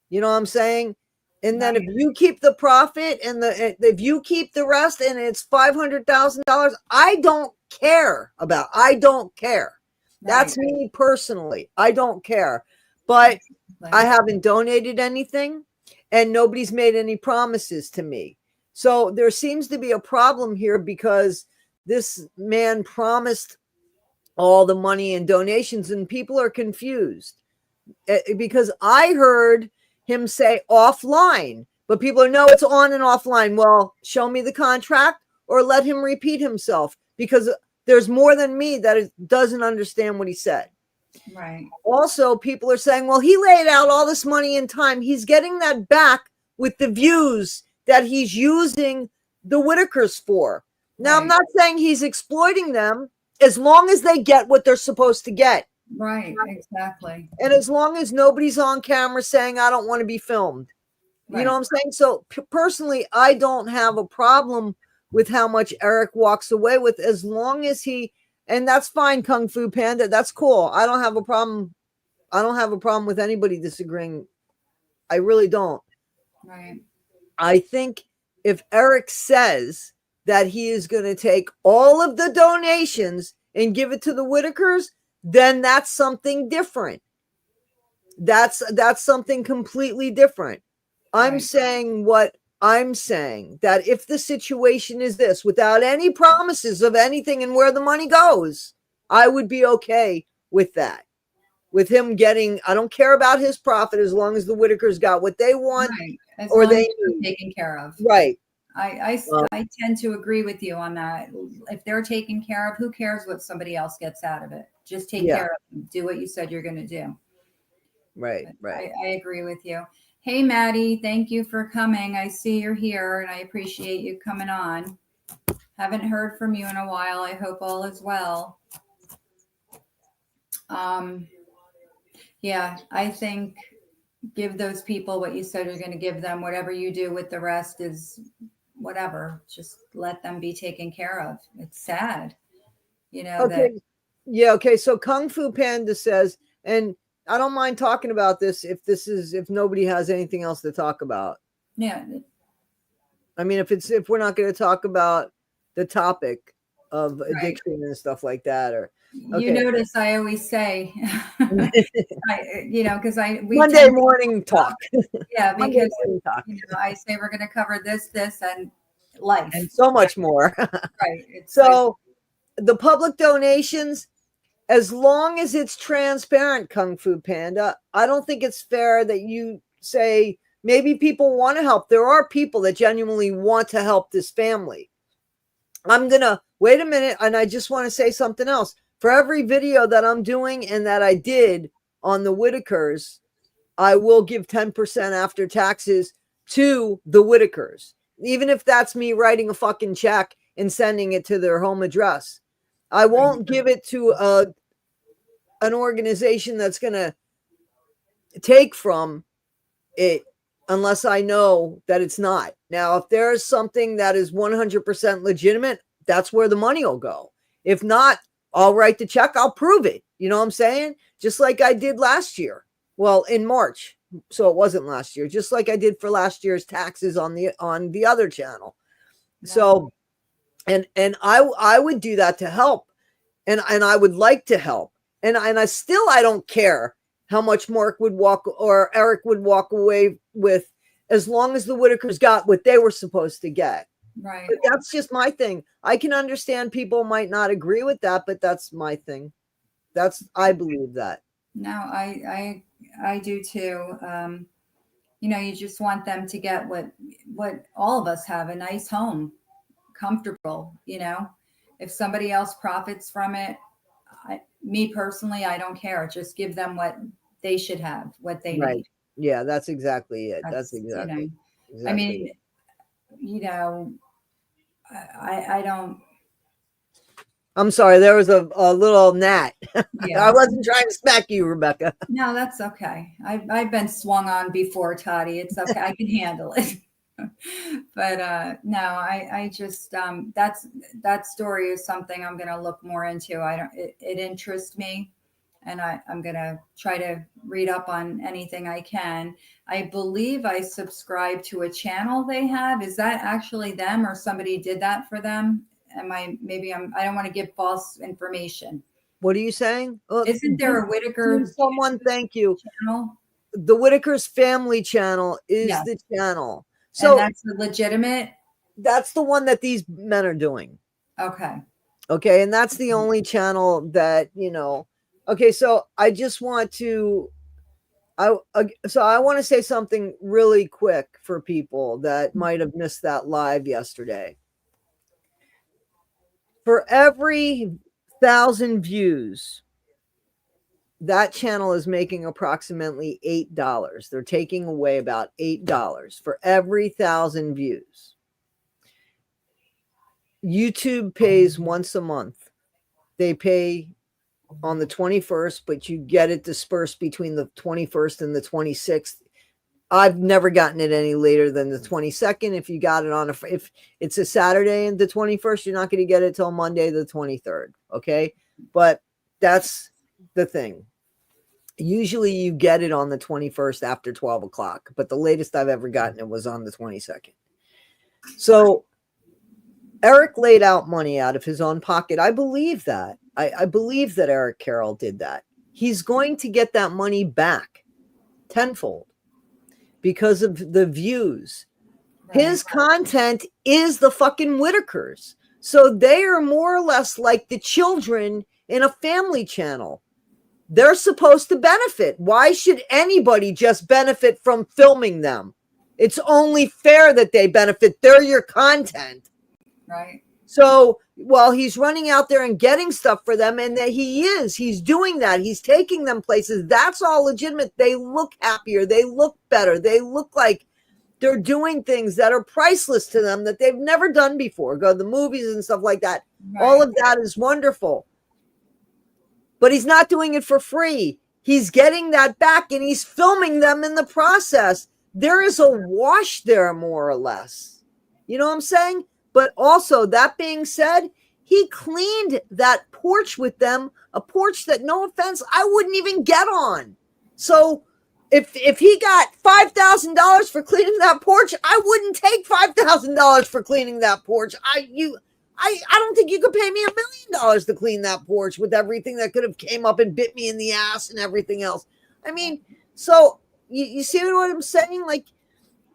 You know what I'm saying? And then if you keep the profit and if you keep the rest and it's $500,000, I don't care. Right. That's me personally. I don't care. But I haven't donated anything and nobody's made any promises to me. So there seems to be a problem here because this man promised all the money and donations and people are confused. Because I heard him say offline, but people are, no, it's on and offline. Well, show me the contract or let him repeat himself, because there's more than me that doesn't understand what he said. Right. Also, people are saying, well, he laid out all this money and time. He's getting that back with the views that he's using the Whitakers for. Now, right, I'm not saying he's exploiting them, as long as they get what they're supposed to get. Right, exactly. And as long as nobody's on camera saying, I don't want to be filmed. Right. You know what I'm saying? So personally, I don't have a problem with how much Eric walks away with, as long as and that's fine, Kung Fu Panda. That's cool. I don't have a problem. I don't have a problem with anybody disagreeing. I really don't. Right. I think if Eric says that he is going to take all of the donations and give it to the Whitakers, then that's something different. That's something completely different. I'm saying what I'm saying, that if the situation is this, without any promises of anything and where the money goes, I would be okay with that. With him getting, I don't care about his profit as long as the Whitakers got what they want, right, or they need taken care of. Right. I tend to agree with you on that. If they're taken care of, who cares what somebody else gets out of it? Just take care of them. Do what you said you're going to do. Right, right. I agree with you. Hey, Maddie, thank you for coming. I see you're here, and I appreciate you coming on. Haven't heard from you in a while. I hope all is well. Yeah, I think give those people what you said you're going to give them. Whatever you do with the rest is whatever. Just let them be taken care of. It's sad, you know. Okay. Okay. So Kung Fu Panda says, and I don't mind talking about this if nobody has anything else to talk about. Yeah. I mean, if we're not going to talk about the topic of addiction and stuff like that, or okay. You notice I always say, because Monday morning talk. Yeah, because talk. I say we're going to cover this, and life, and so much more. Right. So the public donations, as long as it's transparent, Kung Fu Panda, I don't think it's fair that you say maybe people want to help. There are people that genuinely want to help this family. I'm going to wait a minute, and I just want to say something else. For every video that I'm doing and that I did on the Whitakers, I will give 10% after taxes to the Whitakers, even if that's me writing a fucking check and sending it to their home address. I won't give it to an organization that's going to take from it unless I know that it's not. Now, if there's something that is 100% legitimate, that's where the money will go. If not, I'll write the check. I'll prove it. You know what I'm saying? Just like I did last year. Well, in March. So it wasn't last year, just like I did for last year's taxes on the other channel. So, and I would do that to help. And I would like to help. And I don't care how much Mark would walk or Eric would walk away with, as long as the Whitakers got what they were supposed to get. Right. But that's just my thing. I can understand people might not agree with that, but that's my thing. I believe that. No, I do too. You just want them to get what all of us have, a nice home, comfortable. If somebody else profits from it, me personally, I don't care. Just give them what they should have, what they need. Yeah, that's exactly it. That's exactly. I mean, I don't. I'm sorry, there was a little gnat. Yeah. I wasn't trying to smack you, Rebecca. No, that's okay. I've been swung on before, Toddie. It's okay. I can handle it. But no, I just that story is something I'm going to look more into. It interests me, and I'm going to try to read up on anything I can. I believe I subscribe to a channel they have. Is that actually them, or somebody did that for them? I don't want to give false information. What are you saying? Isn't there a Whitaker? Someone, thank you. Channel? The Whitakers family channel is the channel. So and that's legitimate. That's the one that these men are doing. Okay. Okay. And that's the only channel that, okay. So I just want to, I want to say something really quick for people that might have missed that live yesterday. For every 1,000 views, that channel is making approximately $8. They're taking away about $8 for every 1,000 views. YouTube pays once a month. They pay on the 21st, but you get it dispersed between the 21st and the 26th. I've never gotten it any later than the 22nd. If you got it if it's a Saturday and the 21st, you're not going to get it till Monday, the 23rd. Okay. But that's the thing. Usually you get it on the 21st after 12 o'clock, but the latest I've ever gotten it was on the 22nd. So Eric laid out money out of his own pocket. I believe that. I believe that Eric Carroll did that. He's going to get that money back tenfold because of the views. Right. His content is the fucking Whitakers. So they are more or less like the children in a family channel. They're supposed to benefit. Why should anybody just benefit from filming them? It's only fair that they benefit. They're your content. Right. So while he's running out there and getting stuff for them, and that he's doing that. He's taking them places. That's all legitimate. They look happier. They look better. They look like they're doing things that are priceless to them that they've never done before. Go to the movies and stuff like that. Right. All of that is wonderful. But he's not doing it for free. He's getting that back, and he's filming them in the process. There is a wash there, more or less. You know what I'm saying? But also, that being said, he cleaned that porch with them, a porch that, no offense, I wouldn't even get on. So if he got $5,000 for cleaning that porch, I wouldn't take $5,000 for cleaning that porch. I don't think you could pay me $1 million to clean that porch with everything that could have came up and bit me in the ass and everything else. I mean, so you see what I'm saying? Like,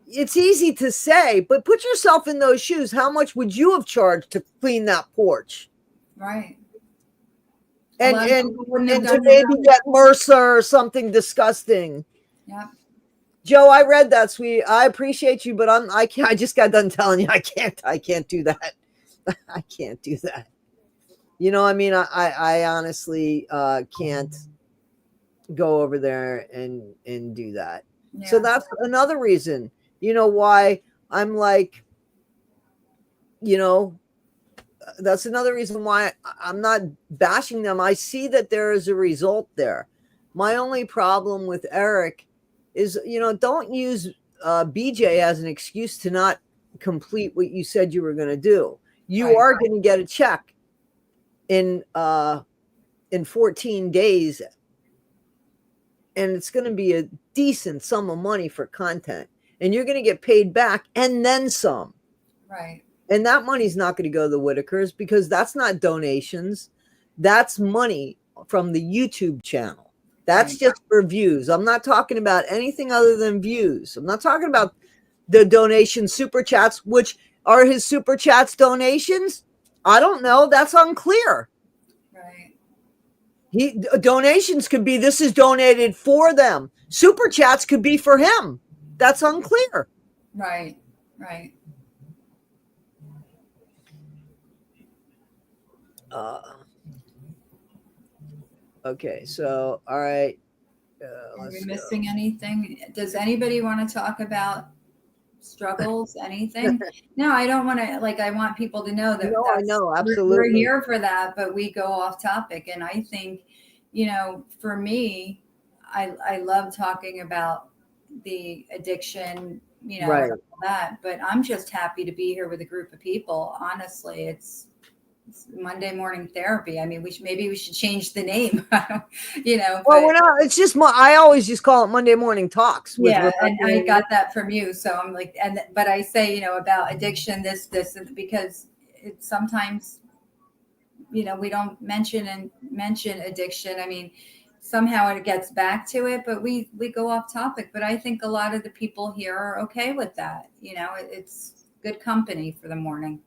it's easy to say, but put yourself in those shoes. How much would you have charged to clean that porch? Right. And to maybe get MRSA or something disgusting. Yeah. Joe, I read that, sweetie. I appreciate you, but I just got done telling you I can't do that. I can't do that. You know, I mean, I honestly can't go over there and do that. Yeah. So that's another reason, why I'm like, that's another reason why I'm not bashing them. I see that there is a result there. My only problem with Eric is, don't use BJ as an excuse to not complete what you said you were going to do. You Right. are going to get a check in 14 days, and it's going to be a decent sum of money for content, and you're going to get paid back and then some. Right. And that money's not going to go to the Whitakers, because that's not donations. That's money from the YouTube channel. That's Right. just for views. I'm not talking about anything other than views. I'm not talking about the donation super chats, which are his super chats donations. I don't know. That's unclear. Right. Donations could be, this is donated for them. Super chats could be for him. That's unclear. Right. Right. Okay, so all right. Are we missing anything? Does anybody want to talk about struggles? Anything? No, I don't want to. Like, I want people to know that No, I know, we're absolutely. here for that, but we go off topic. And I think, for me, I love talking about the addiction, Right. and all that. But I'm just happy to be here with a group of people. Honestly, it's Monday morning therapy. I mean, maybe we should change the name. Well, But we're not. It's just I always just call it Monday morning talks with yeah, Rebecca. and I got that from you. So I'm like, but I say, about addiction, this, because it's sometimes, we don't mention addiction. I mean, somehow it gets back to it, but we go off topic. But I think a lot of the people here are okay with that. It's good company for the morning.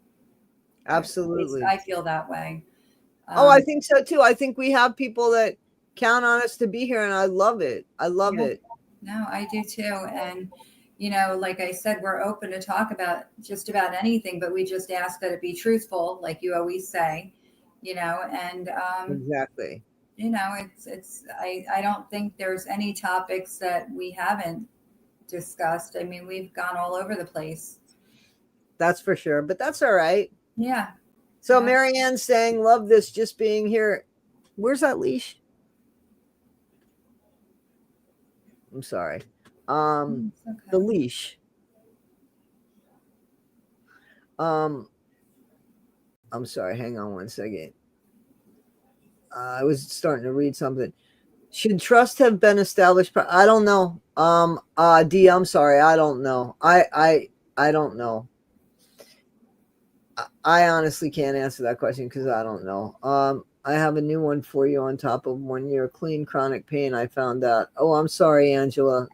Absolutely. At least I feel that way. I think so too. I think we have people that count on us to be here, and I love it. I love it. No, I do too. And, like I said, we're open to talk about just about anything, but we just ask that it be truthful, like you always say, and, Exactly. I don't think there's any topics that we haven't discussed. I mean, we've gone all over the place. That's for sure, but that's all right. Yeah. So Marianne's saying, love this just being here. Where's that leash? I'm sorry. Okay. The leash. I'm sorry. Hang on one second. I was starting to read something. Should trust have been established? I don't know. D, I'm sorry. I don't know. I don't know. I honestly can't answer that question because I don't know. I have a new one for you on top of 1 year clean chronic pain. I found out. Oh, I'm sorry, Angela.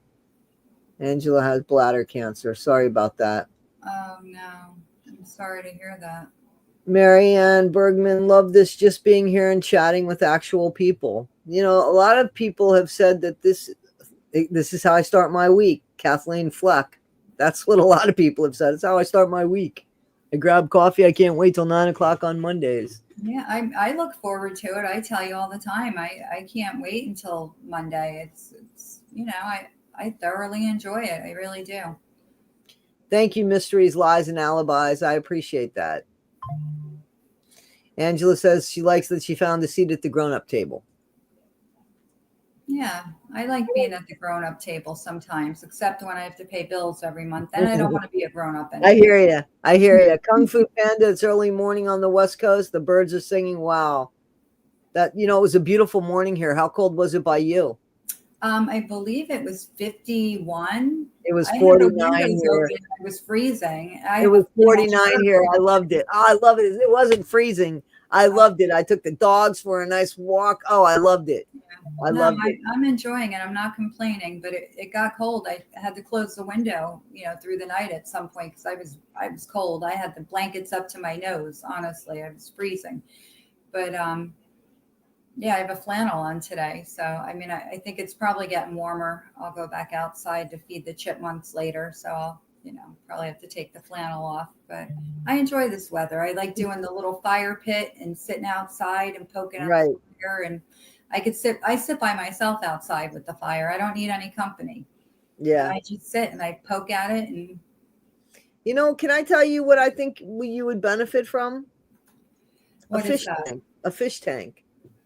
Angela has bladder cancer. Sorry about that. Oh, no. I'm sorry to hear that. Marianne Bergman, love this just being here and chatting with actual people. A lot of people have said that this is how I start my week. Kathleen Fleck. That's what a lot of people have said. It's how I start my week. I grab coffee. I can't wait till 9:00 on Mondays. Yeah, I look forward to it. I tell you all the time. I can't wait until Monday. It's I thoroughly enjoy it. I really do. Thank you, Mysteries, Lies, and Alibis. I appreciate that. Angela says she likes that she found a seat at the grown-up table. Yeah, I like being at the grown-up table sometimes, except when I have to pay bills every month. Then I don't want to be a grown-up anymore. I hear you. Kung Fu Panda, it's early morning on the West Coast. The birds are singing. Wow. That, it was a beautiful morning here. How cold was it by you? I believe it was 51. It was 49 here. It was freezing. It was 49 here. I loved it. Oh, I love it. It wasn't freezing. I loved it. I took the dogs for a nice walk. Oh, I loved it. I loved it. I'm enjoying it. I'm not complaining, but it got cold. I had to close the window, through the night at some point because I was cold. I had the blankets up to my nose. Honestly, I was freezing. But yeah, I have a flannel on today. So I mean, I think it's probably getting warmer. I'll go back outside to feed the chipmunks later. So I'll probably have to take the flannel off. But I enjoy this weather. I like doing the little fire pit and sitting outside and poking out the fire. And I sit by myself outside with the fire. I don't need any company. Yeah. I just sit and I poke at it. And can I tell you what I think you would benefit from? A What is fish that? tank. A fish tank.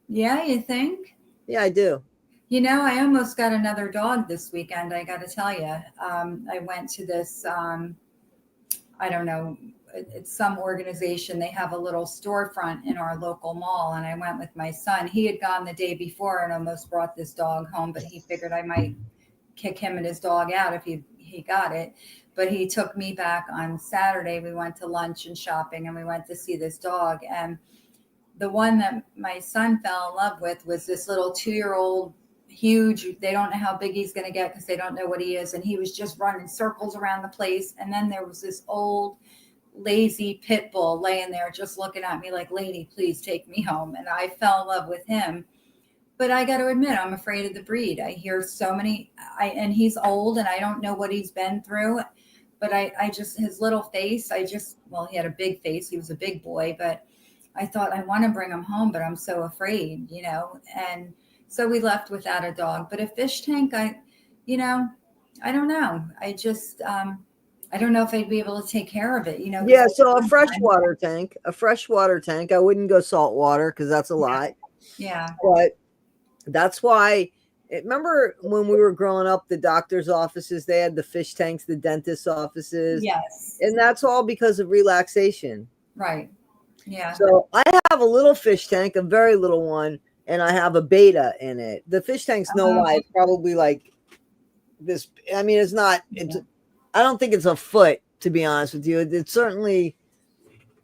Yeah, you think? Yeah, I do. You know, I almost got another dog this weekend. I got to tell you, I went to this. I don't know. It's some organization. They have a little storefront in our local mall, and I went with my son. He had gone the day before and almost brought this dog home, but he figured I might kick him and his dog out if he got it. But he took me back on Saturday. We went to lunch and shopping, and we went to see this dog. And the one that my son fell in love with was this little 2-year-old, huge. They don't know how big he's going to get because they don't know what he is. And he was just running circles around the place. And then there was this old, lazy pit bull laying there just looking at me like, lady, please take me home. And I fell in love with him. But I got to admit, I'm afraid of the breed. I hear so many, and he's old and I don't know what he's been through. But I just, his little face, well, he had a big face. He was a big boy, but I thought I want to bring him home, but I'm so afraid, and so we left without a dog. But a fish tank, you know, I don't know. I don't know if I'd be able to take care of it, Yeah, because so a freshwater tank. A freshwater tank. I wouldn't go saltwater because that's a lot. yeah, But that's why. Remember when we were growing up, the doctor's offices, they had the fish tanks, the dentist's offices, yes, and that's all because of relaxation. right, yeah, So I have a little fish tank, a very little one, and I have a beta in it. The fish tank's no lie, it's probably like this. I mean, it's not. It's. I don't think it's a foot, to be honest with you. It's certainly,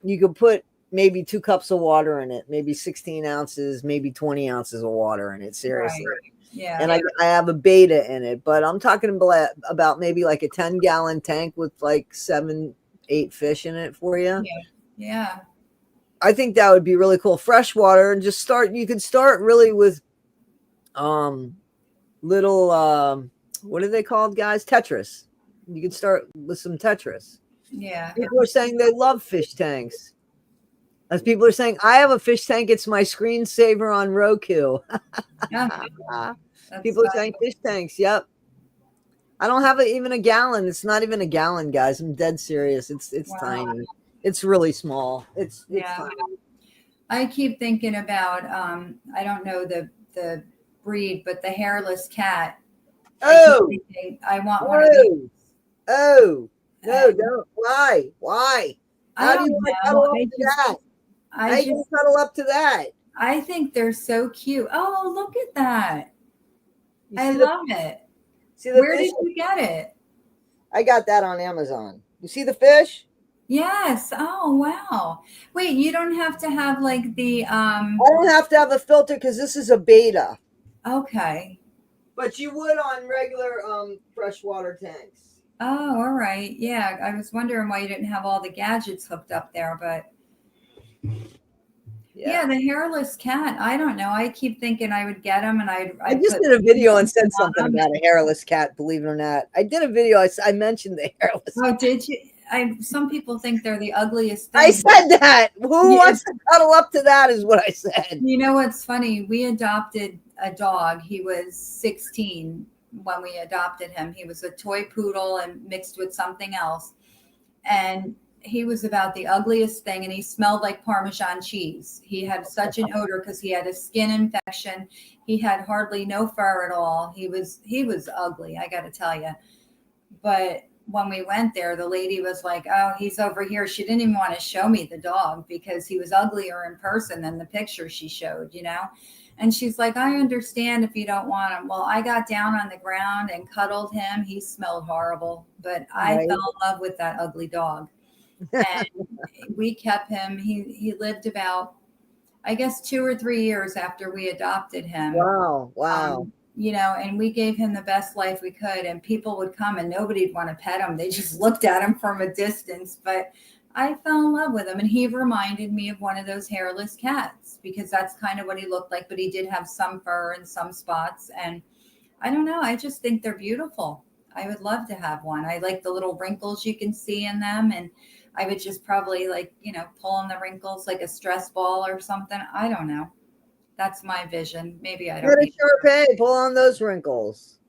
you could put maybe 2 cups of water in it, maybe 16 ounces, maybe 20 ounces of water in it. Seriously. right, yeah, And I have a beta in it, but I'm talking about maybe like a 10-gallon tank with like 7-8 fish in it for you. yeah, I think that would be really cool. Freshwater, and just start. You could start really with little what are they called, guys? Tetris. You could start with some Tetris. yeah. People are saying they love fish tanks. As people are saying, I have a fish tank. It's my screensaver on Roku. Yeah, People are that's saying fish tanks. Yep. I don't have even a gallon. It's not even a gallon, guys. I'm dead serious. It's wow. tiny. It's really small. It's Yeah. tiny. I keep thinking about I don't know the breed, but the hairless cat. Oh, I want one of these. oh, no, And don't. Why? Why? I How do you don't want to know. cuddle up to that? How I you just, gonna cuddle up to that? I think they're so cute. Oh, look at that! You I see the love it. see the Where fish? did you get it? I got that on Amazon. You see the fish? Yes. Oh, wow. Wait, you don't have to have like the I don't have to have a filter because this is a beta. Okay. But you would on regular freshwater tanks. Oh, all right. Yeah, I was wondering why you didn't have all the gadgets hooked up there, but yeah, the hairless cat. I don't know. I keep thinking I would get them, and I I'd just put did a video and said on something them. about a hairless cat, believe it or not. I did a video. I mentioned the hairless. Oh, did you? Some people think they're the ugliest I thing. said that. Who Yeah. wants to cuddle up to that is what I said. You know what's funny? We adopted a dog. He was 16 when we adopted him. He was a toy poodle and mixed with something else. And he was about the ugliest thing, and he smelled like Parmesan cheese. He had such an odor because he had a skin infection. He had hardly no fur at all. He was ugly, I got to tell you. But when we went there, the lady was like, "Oh, he's over here." She didn't even want to show me the dog because he was uglier in person than the picture she showed. And she's like, "I understand if you don't want him." Well, I got down on the ground and cuddled him. He smelled horrible, but I Right. fell in love with that ugly dog. And we kept him. He lived about, I guess, 2 or 3 years after we adopted him. Wow. And we gave him the best life we could, and people would come and nobody'd want to pet him. They just looked at him from a distance, but I fell in love with him, and he reminded me of one of those hairless cats because that's kind of what he looked like, but he did have some fur and some spots. And I don't know. I just think they're beautiful. I would love to have one. I like the little wrinkles you can see in them, and I would just probably pull on the wrinkles like a stress ball or something. I don't know. That's my vision. Maybe I don't Get a need Sharpay, pull on those wrinkles.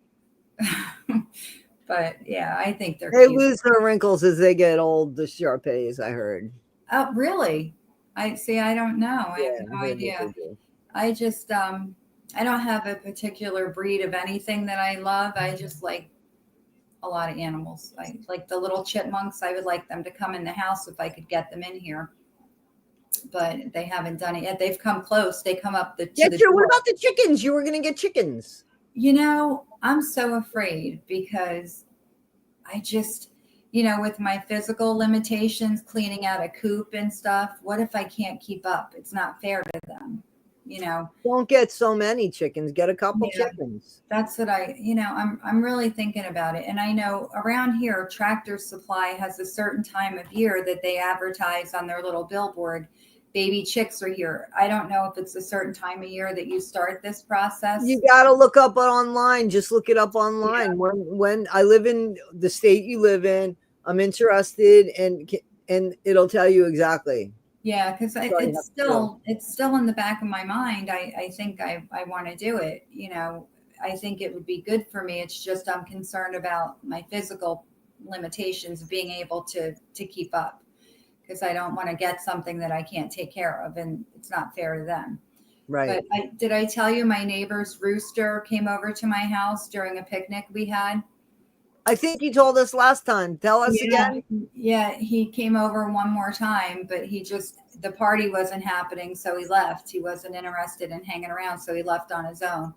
But yeah, I think they're They cute. lose their wrinkles as they get old, the Sharpays, I heard. Oh, really? I see. I don't know. I Yeah, have I no heard that they idea. do. I just I don't have a particular breed of anything that I love. I just like a lot of animals. I like the little chipmunks. I would like them to come in the house if I could get them in here, but they haven't done it yet. They've come close. They come up to the What door. about the chickens? You were going to get chickens. You know, I'm so afraid because I just, with my physical limitations, cleaning out a coop and stuff, what if I can't keep up? It's not fair to them, you know. Don't get so many chickens. Get a couple Yeah. chickens. That's what I'm really thinking about it. And I know around here, Tractor Supply has a certain time of year that they advertise on their little billboard, baby chicks are here. I don't know if it's a certain time of year that you start this process. You got to look up it online. Just look it up Yeah. online. When I live in the state you live in, I'm interested, and it'll tell you exactly. Yeah, because it's still in the back of my mind. I think I want to do it. I think it would be good for me. It's just I'm concerned about my physical limitations of being able to keep up, because I don't want to get something that I can't take care of, and it's not fair to them. Right. But did I tell you my neighbor's rooster came over to my house during a picnic we had? I think you told us last time. Tell us again. Yeah, he came over one more time, but the party wasn't happening, so he left. He wasn't interested in hanging around, so he left on his own.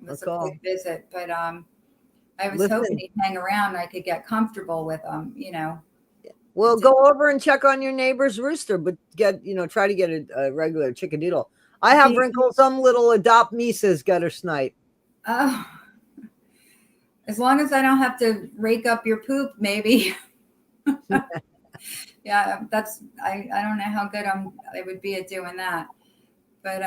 It was a quick visit, but I was hoping he'd hang around and I could get comfortable with him, Well, go over and check on your neighbor's rooster, but try to get a regular chickadoodle. I have Wrinkle, some little adopt me, says gutter snipe. Oh, as long as I don't have to rake up your poop, maybe. Yeah, I don't know how good I would be at doing that. But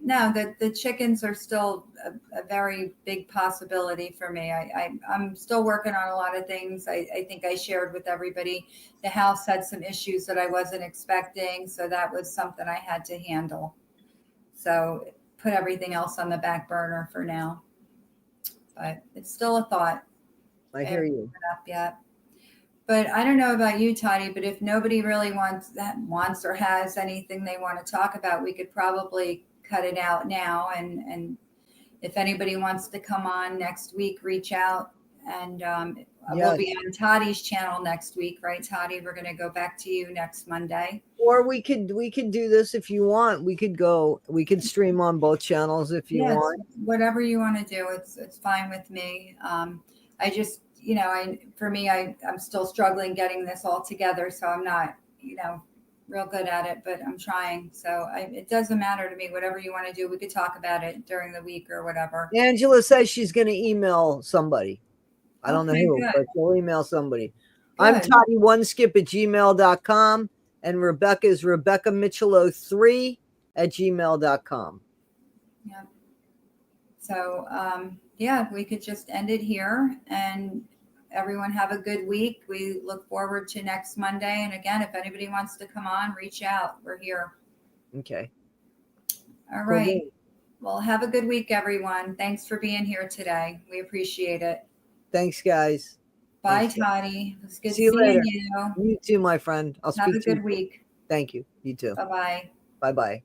no, the chickens are still a very big possibility for me. I'm still working on a lot of things. I think I shared with everybody. The house had some issues that I wasn't expecting, so that was something I had to handle. So put everything else on the back burner for now. But it's still a thought. I hear you. It up yet. But I don't know about you, Toddie, but if nobody really wants or has anything they want to talk about, we could probably cut it out now. And if anybody wants to come on next week, reach out. And we'll be on Toddie's channel next week, right, Toddie? We're going to go back to you next Monday. Or we could do this if you want. We could stream on both channels if you want. Whatever you want to do, it's fine with me. I just, I'm still struggling getting this all together, so I'm not, real good at it, but I'm trying. So it doesn't matter to me. Whatever you want to do, we could talk about it during the week or whatever. Angela says she's going to email somebody. I don't know who, but she'll email somebody. Good. I'm Toddie1skip@gmail.com, and Rebecca is Rebecca Mitchell03@gmail.com. Yeah. So, we could just end it here, and everyone have a good week. We look forward to next Monday. And again, if anybody wants to come on, reach out. We're here. Okay. All right. Well, have a good week, everyone. Thanks for being here today. We appreciate it. Thanks, guys. Bye, Toddie. It was good See you later. You. You too, my friend. I'll speak to you. Have a good week. Thank you. You too. Bye-bye. Bye-bye.